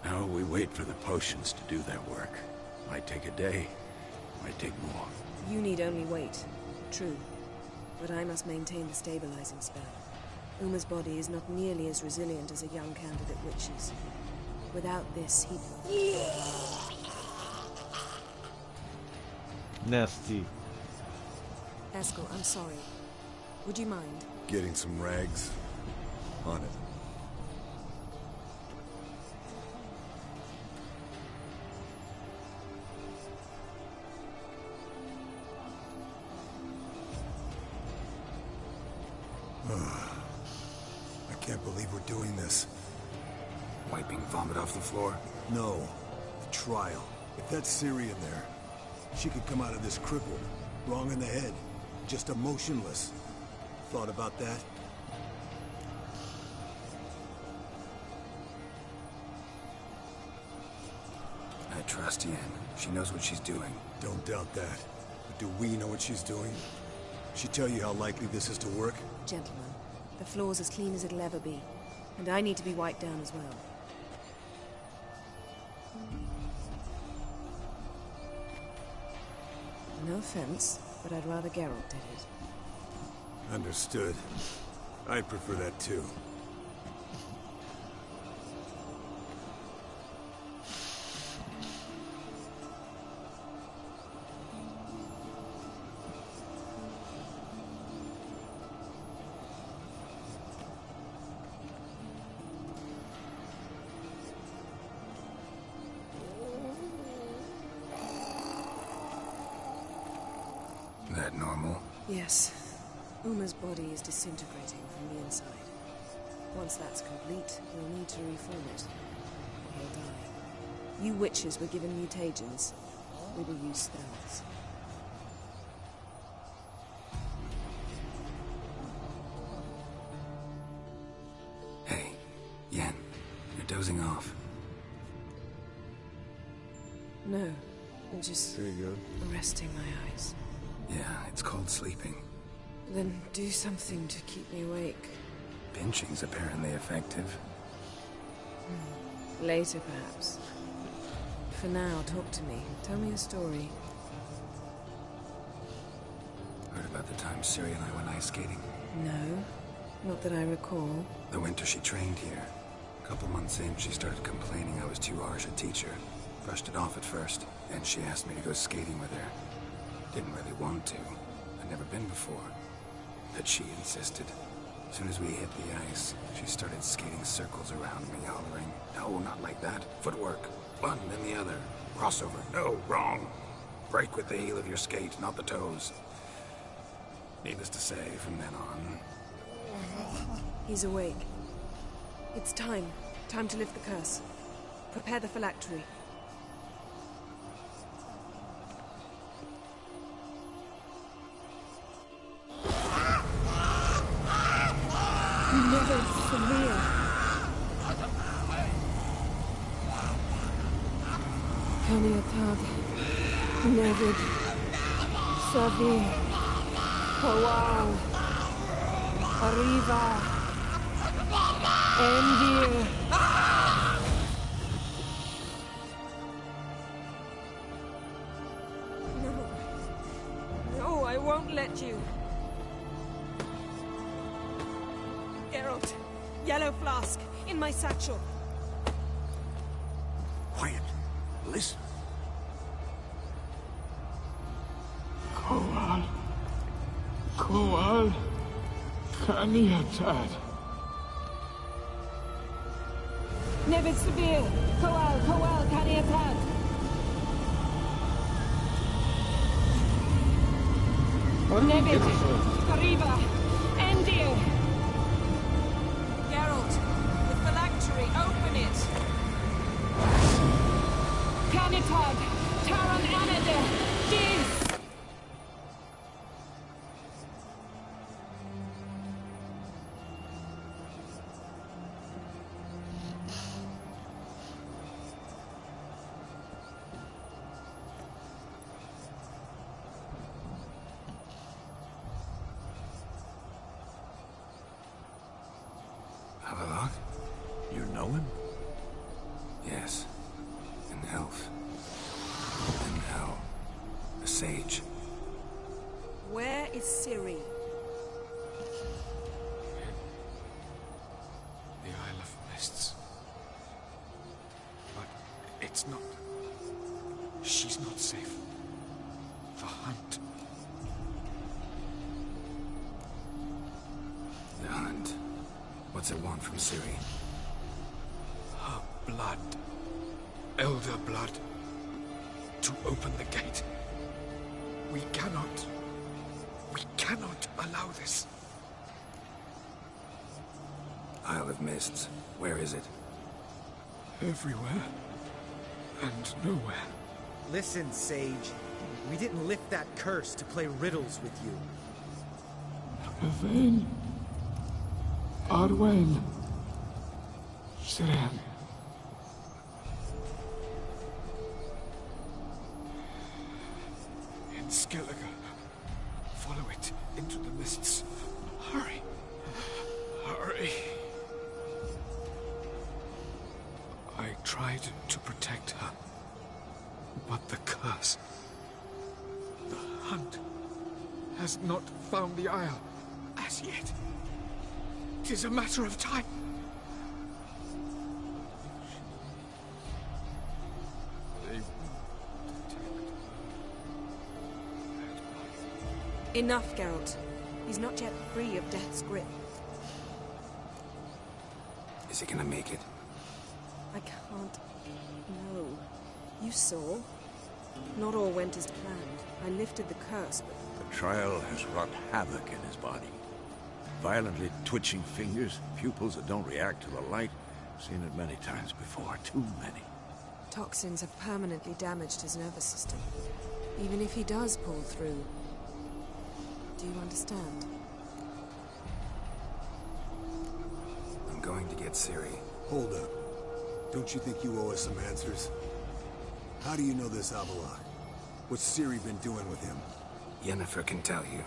Now we wait for the potions to do their work. Might take a day, might take more. You need only wait. True. But I must maintain the stabilizing spell. Uma's body is not nearly as resilient as a young candidate witch's. Without this, he... Nasty. Eskel, I'm sorry. Would you mind? Getting some rags on it. I can't believe we're doing this. Wiping vomit off the floor? No. The trial. If that's Ciri in there, she could come out of this crippled, wrong in the head, just emotionless. Thought about that? I trust Yen. She knows what she's doing. Don't doubt that. But do we know what she's doing? She tell you how likely this is to work? Gentlemen, the floor's as clean as it'll ever be. And I need to be wiped down as well. No offense, but I'd rather Geralt did it. Understood. I'd prefer that too. That normal? Yes. Uma's body is disintegrating from the inside. Once that's complete, we'll need to reform it. Or he'll die. You witches were given mutagens. We will use spells. Hey, Yen, you're dozing off. No, I'm just There you go. resting my eyes. Yeah, it's called sleeping. Then do something to keep me awake. Pinching's apparently effective. Later, perhaps. For now, talk to me. Tell me a story. Heard about the time Ciri and I went ice skating? No, not that I recall. The winter she trained here. A couple months in, she started complaining I was too harsh a teacher. Brushed it off at first, and she asked me to go skating with her. Didn't really want to. I'd never been before. But she insisted. As soon as we hit the ice, she started skating circles around me, hollering, "No, not like that. Footwork. One, then the other. Crossover. No, wrong. Break with the heel of your skate, not the toes." Needless to say, from then on... He's awake. It's time. Time to lift the curse. Prepare the phylactery. Never severe. Caniatad, Nevid, Savi, Kowal, Arriva, Endir. No, I won't let you. Geralt, yellow flask, in my satchel. Quiet. Listen. Kowal, Caniatad. Nevid Severe, Kowal, Caniatad. Nevid, Arriva, Endir. Geralt, the phylactery, open it. Caniatad, Taran Anade, Dis. Havelock? You know him? Yes. An elf. And now, a sage. Where is Ciri? The Isle of Mists. But it's not... She's not safe. The hunt. The hunt. What's it want from Ciri? Her blood. Elder blood. To open the gate. We cannot allow this. Isle of Mists. Where is it? Everywhere. And nowhere. Listen, Sage. We didn't lift that curse to play riddles with you. Yvain. Arwen. Siren. In Skellige. Follow it into the mists. Hurry. Hurry. I tried to protect her. But the curse... The hunt has not found the Isle as yet. 'Tis a matter of time. They Enough, Geralt. He's not yet free of death's grip. Is he gonna make it? I can't... No. You saw? Not all went as planned. I lifted the curse, but... The trial has wrought havoc in his body. Violently twitching fingers, pupils that don't react to the light. Seen it many times before, too many. Toxins have permanently damaged his nervous system. Even if he does pull through... Do you understand? I'm going to get Ciri. Hold up. Don't you think you owe us some answers? How do you know this Avallac'h? What's Ciri been doing with him? Yennefer can tell you.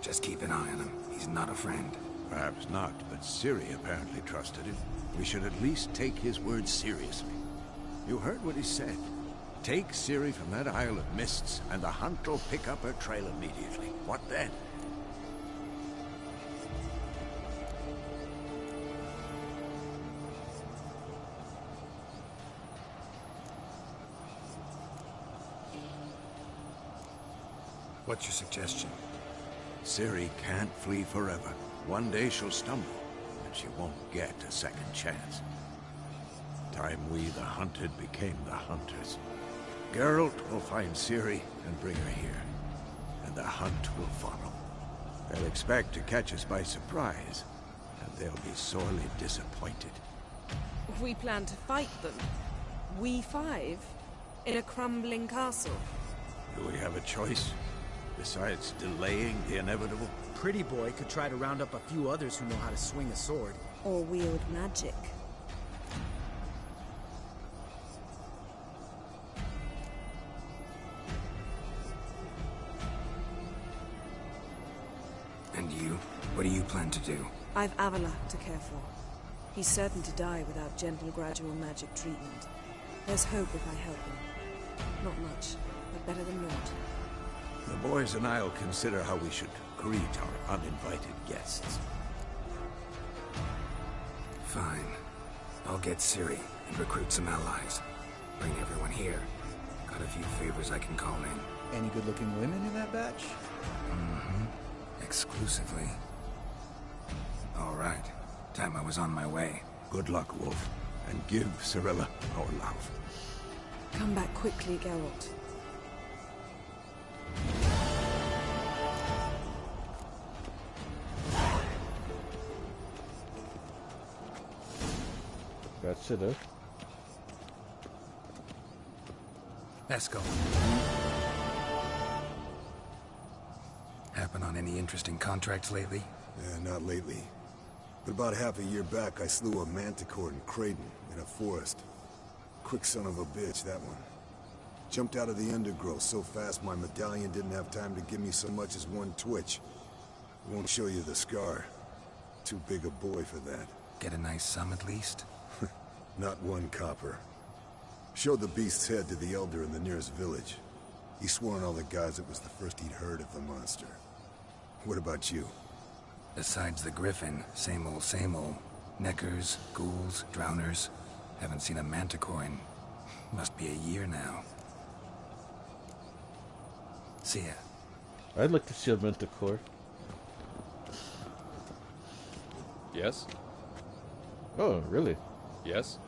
Just keep an eye on him. He's not a friend. Perhaps not, but Ciri apparently trusted him. We should at least take his words seriously. You heard what he said. Take Ciri from that Isle of Mists, and the hunt will pick up her trail immediately. What then? What's your suggestion? Ciri can't flee forever. One day she'll stumble, and she won't get a second chance. Time we, the hunted, became the hunters. Geralt will find Ciri and bring her here, and the hunt will follow. They'll expect to catch us by surprise, and they'll be sorely disappointed. We plan to fight them. We five? In a crumbling castle? Do we have a choice? Besides delaying the inevitable? Pretty Boy could try to round up a few others who know how to swing a sword. Or wield magic. And you? What do you plan to do? I've Avallac'h to care for. He's certain to die without gentle, gradual magic treatment. There's hope if I help him. Not much, but better than naught. The boys and I'll consider how we should greet our uninvited guests. Fine. I'll get Ciri and recruit some allies. Bring everyone here. Got a few favors I can call in. Any good-looking women in that batch? Mm-hmm. Exclusively. All right. Time I was on my way. Good luck, Wolf. And give Cirilla our love. Come back quickly, Geralt. That's it, eh? Let's go. Happen on any interesting contracts lately? Yeah, not lately. But about half a year back, I slew a manticore in Creighton, in a forest. Quick son of a bitch, that one. Jumped out of the undergrowth so fast my medallion didn't have time to give me so much as one twitch. I won't show you the scar. Too big a boy for that. Get a nice sum at least? Not one copper. Showed the beast's head to the Elder in the nearest village. He swore on all the gods it was the first he'd heard of the monster. What about you? Besides the Griffin, same old, same old. Neckers, ghouls, drowners. Haven't seen a manticore in... must be a year now. See ya. I'd like to see a manticore. Yes? Oh, really? Yes?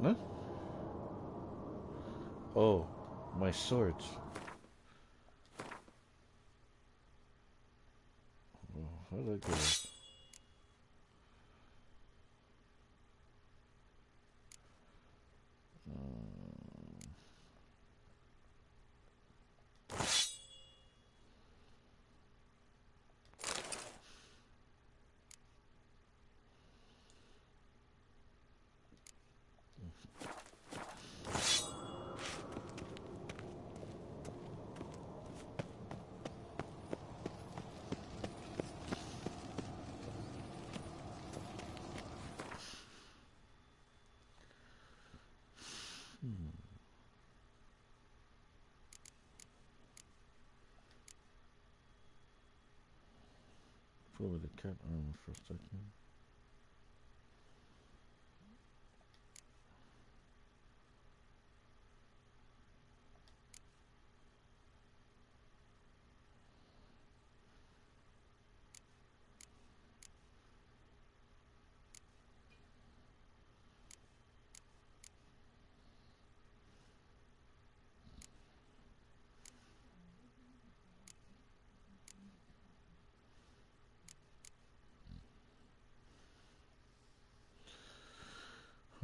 Huh? Oh, my swords. Oh, how did I go? Pull with the cat armor for a second.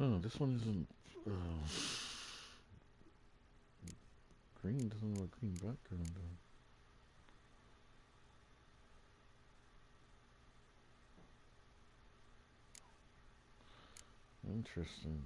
Oh, this one isn't green. Doesn't have a green background though. Interesting.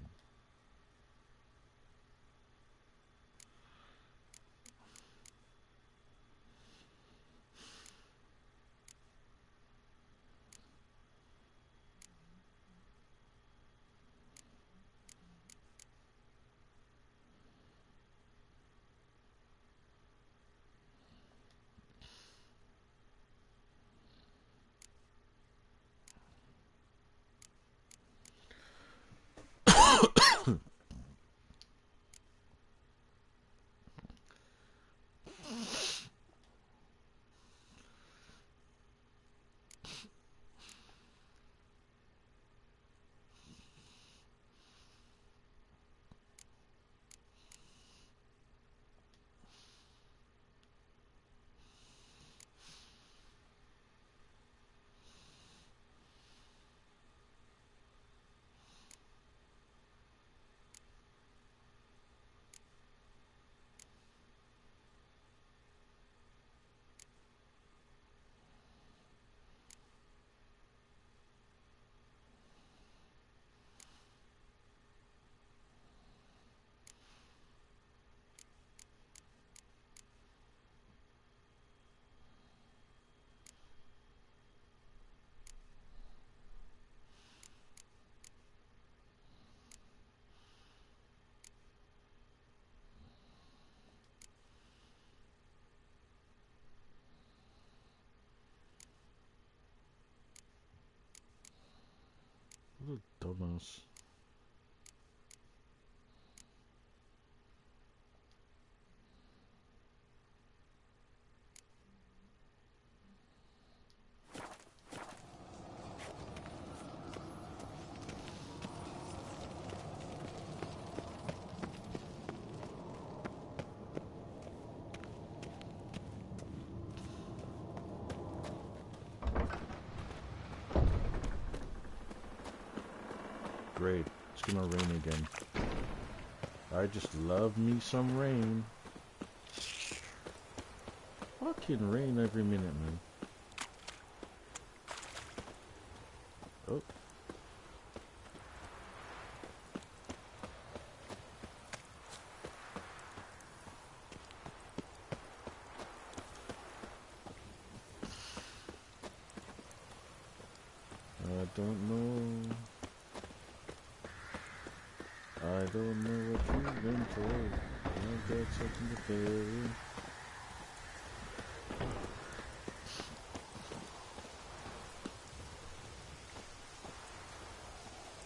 What a dumbass. Great. It's gonna rain again. I just love me some rain. Fucking rain every minute, man. Oh. I don't know. I don't know what you've been told. I got something to say.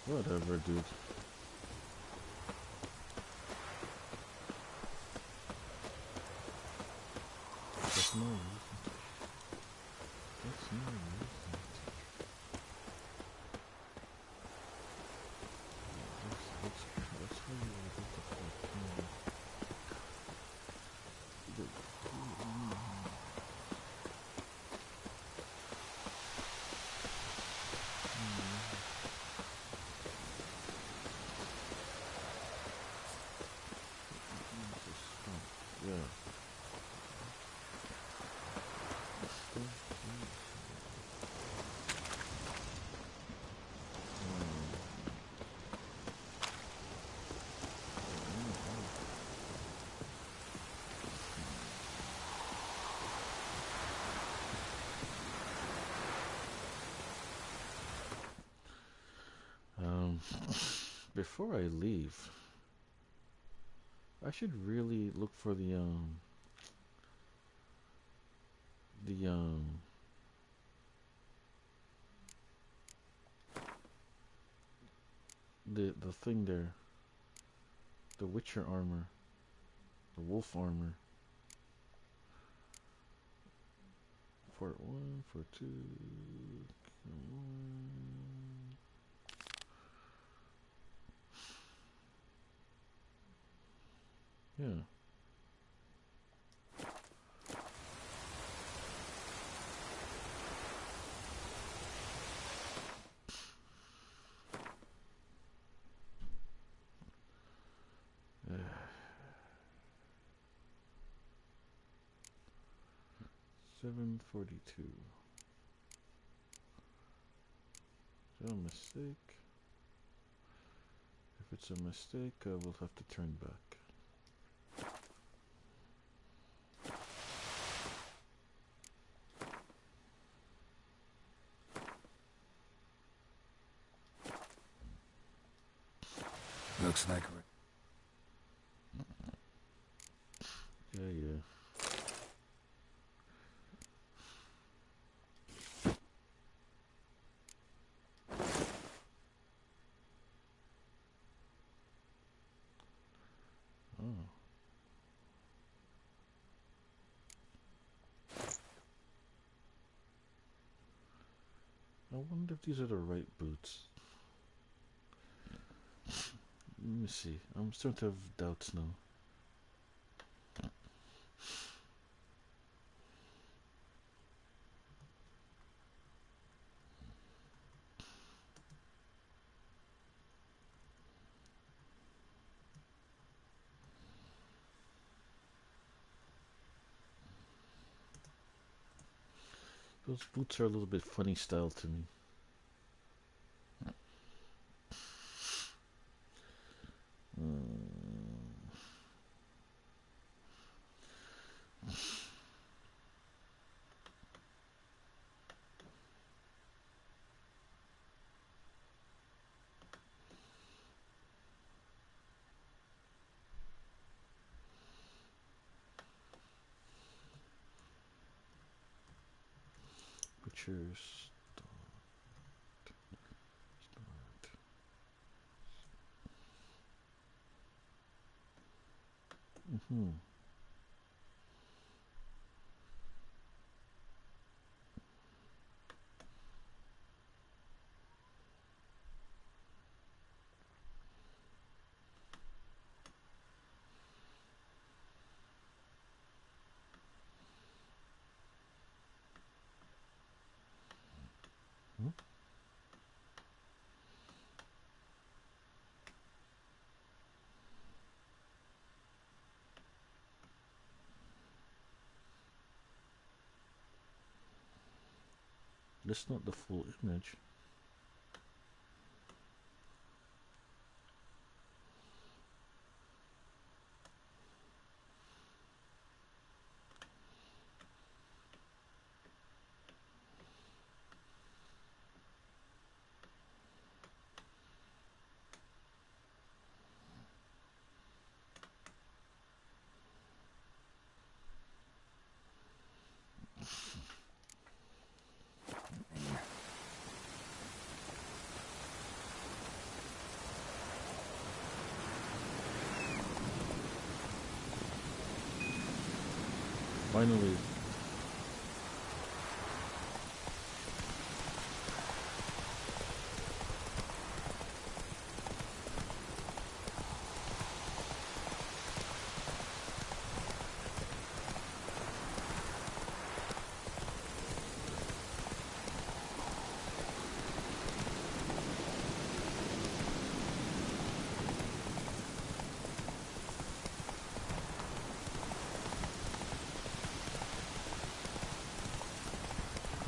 Whatever, dude. That's no reason. That's no reason. Let's Before I leave, I should really look for the thing there, the Witcher armor, the wolf armor. Fort 1, Fort 2, yeah. $742. Is that a mistake? If it's a mistake, I will have to turn back. Looks like we're... Yeah. I wonder if these are the right boots. Let me see. I'm starting to have doubts now. Those boots are a little bit funny style to me. Butchers. Mm-hmm. That's not the full image. Finally.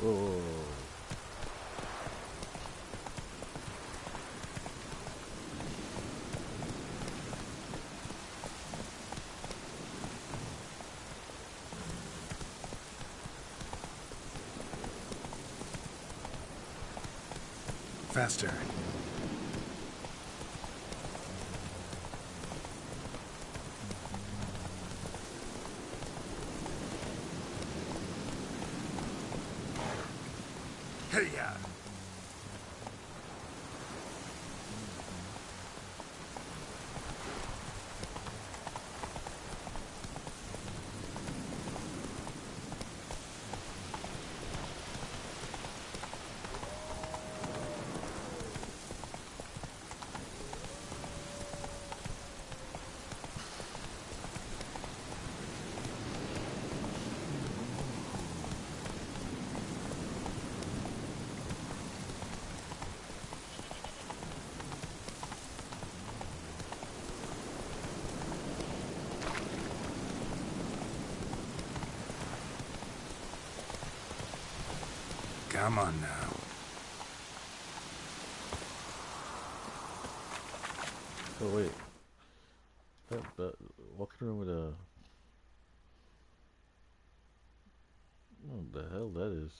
Oh. Faster. to ya! Come on now. Oh wait, that walking around with a what the hell that is?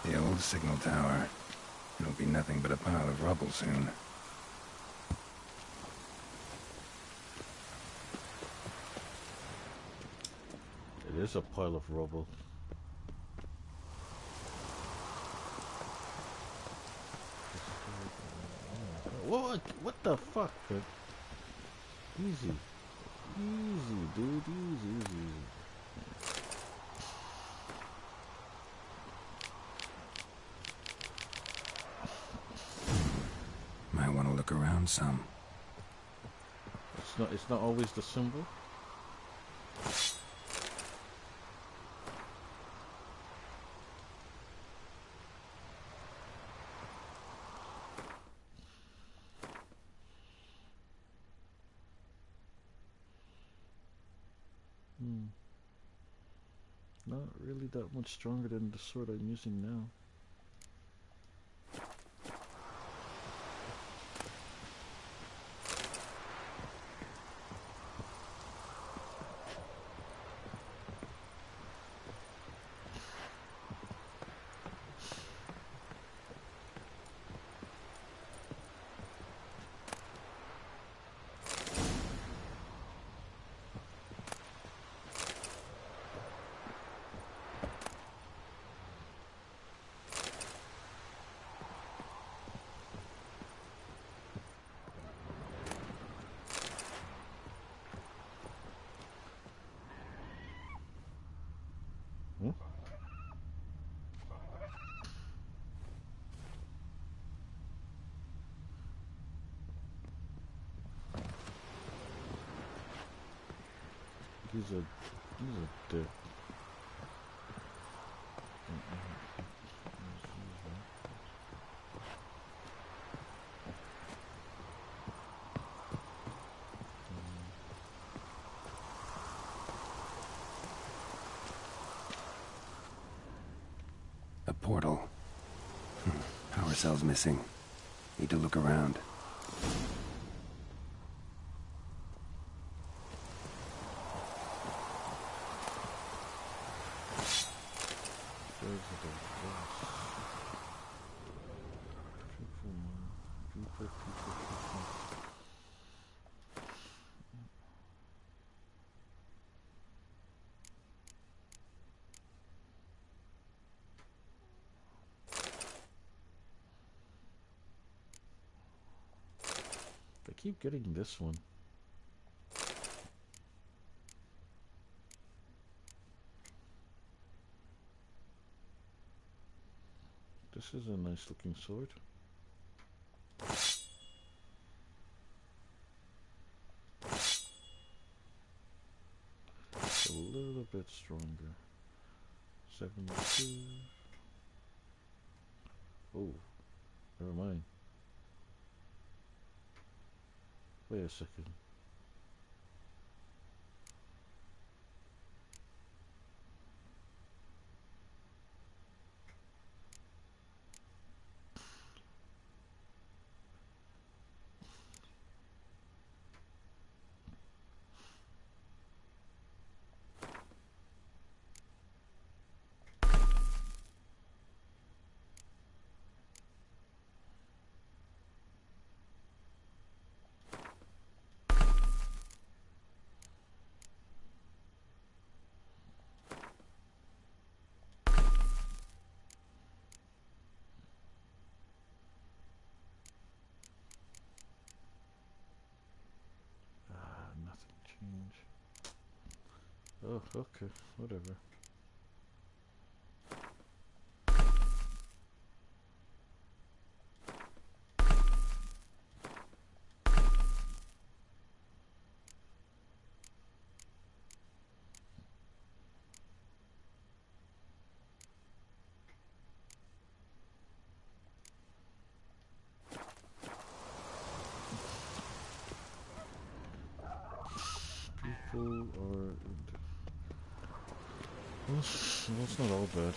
The old signal tower. It'll be nothing but a pile of rubble soon. It is a pile of rubble. What the fuck? Easy. Easy, dude. Easy. Might want to look around some. It's not always the symbol. Not really that much stronger than the sword I'm using now. He's a dick. A portal. Power cell's missing. Need to look around. I keep getting this one. This is a nice looking sword. It's a little bit stronger. 72. Oh, never mind. Wait a second. Oh, okay. Whatever. People are... Well, it's not all bad.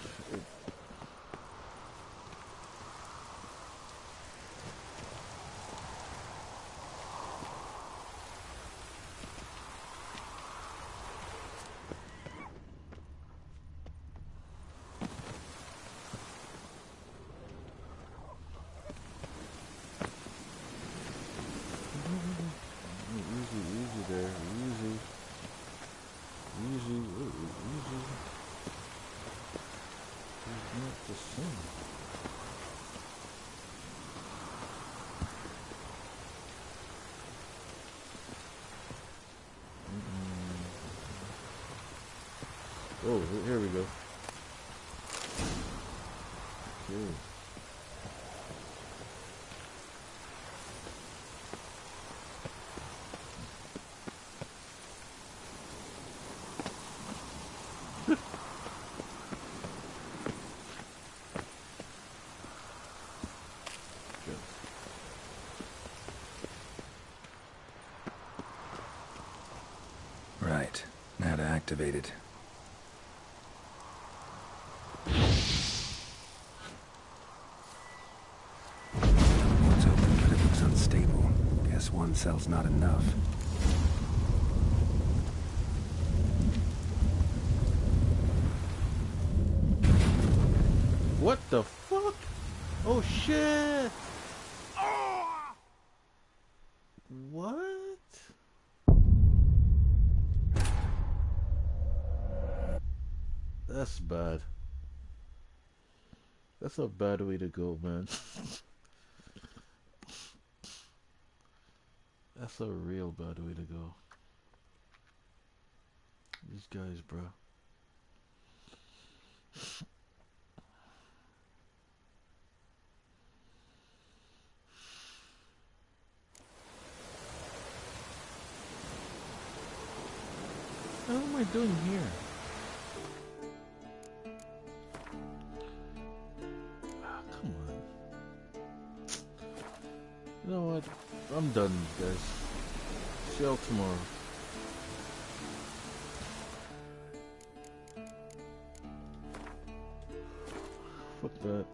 Easy there. Easy. It's not the same. Oh, here we go. Okay. Right. Now to activate it. Door's open, but it looks unstable. Guess one cell's not enough. What the fuck? Oh shit! What? That's bad. That's a bad way to go, man. That's a real bad way to go. These guys, bro. What am I doing here? Ah, come on. You know what? I'm done, guys. See y'all tomorrow. Fuck that.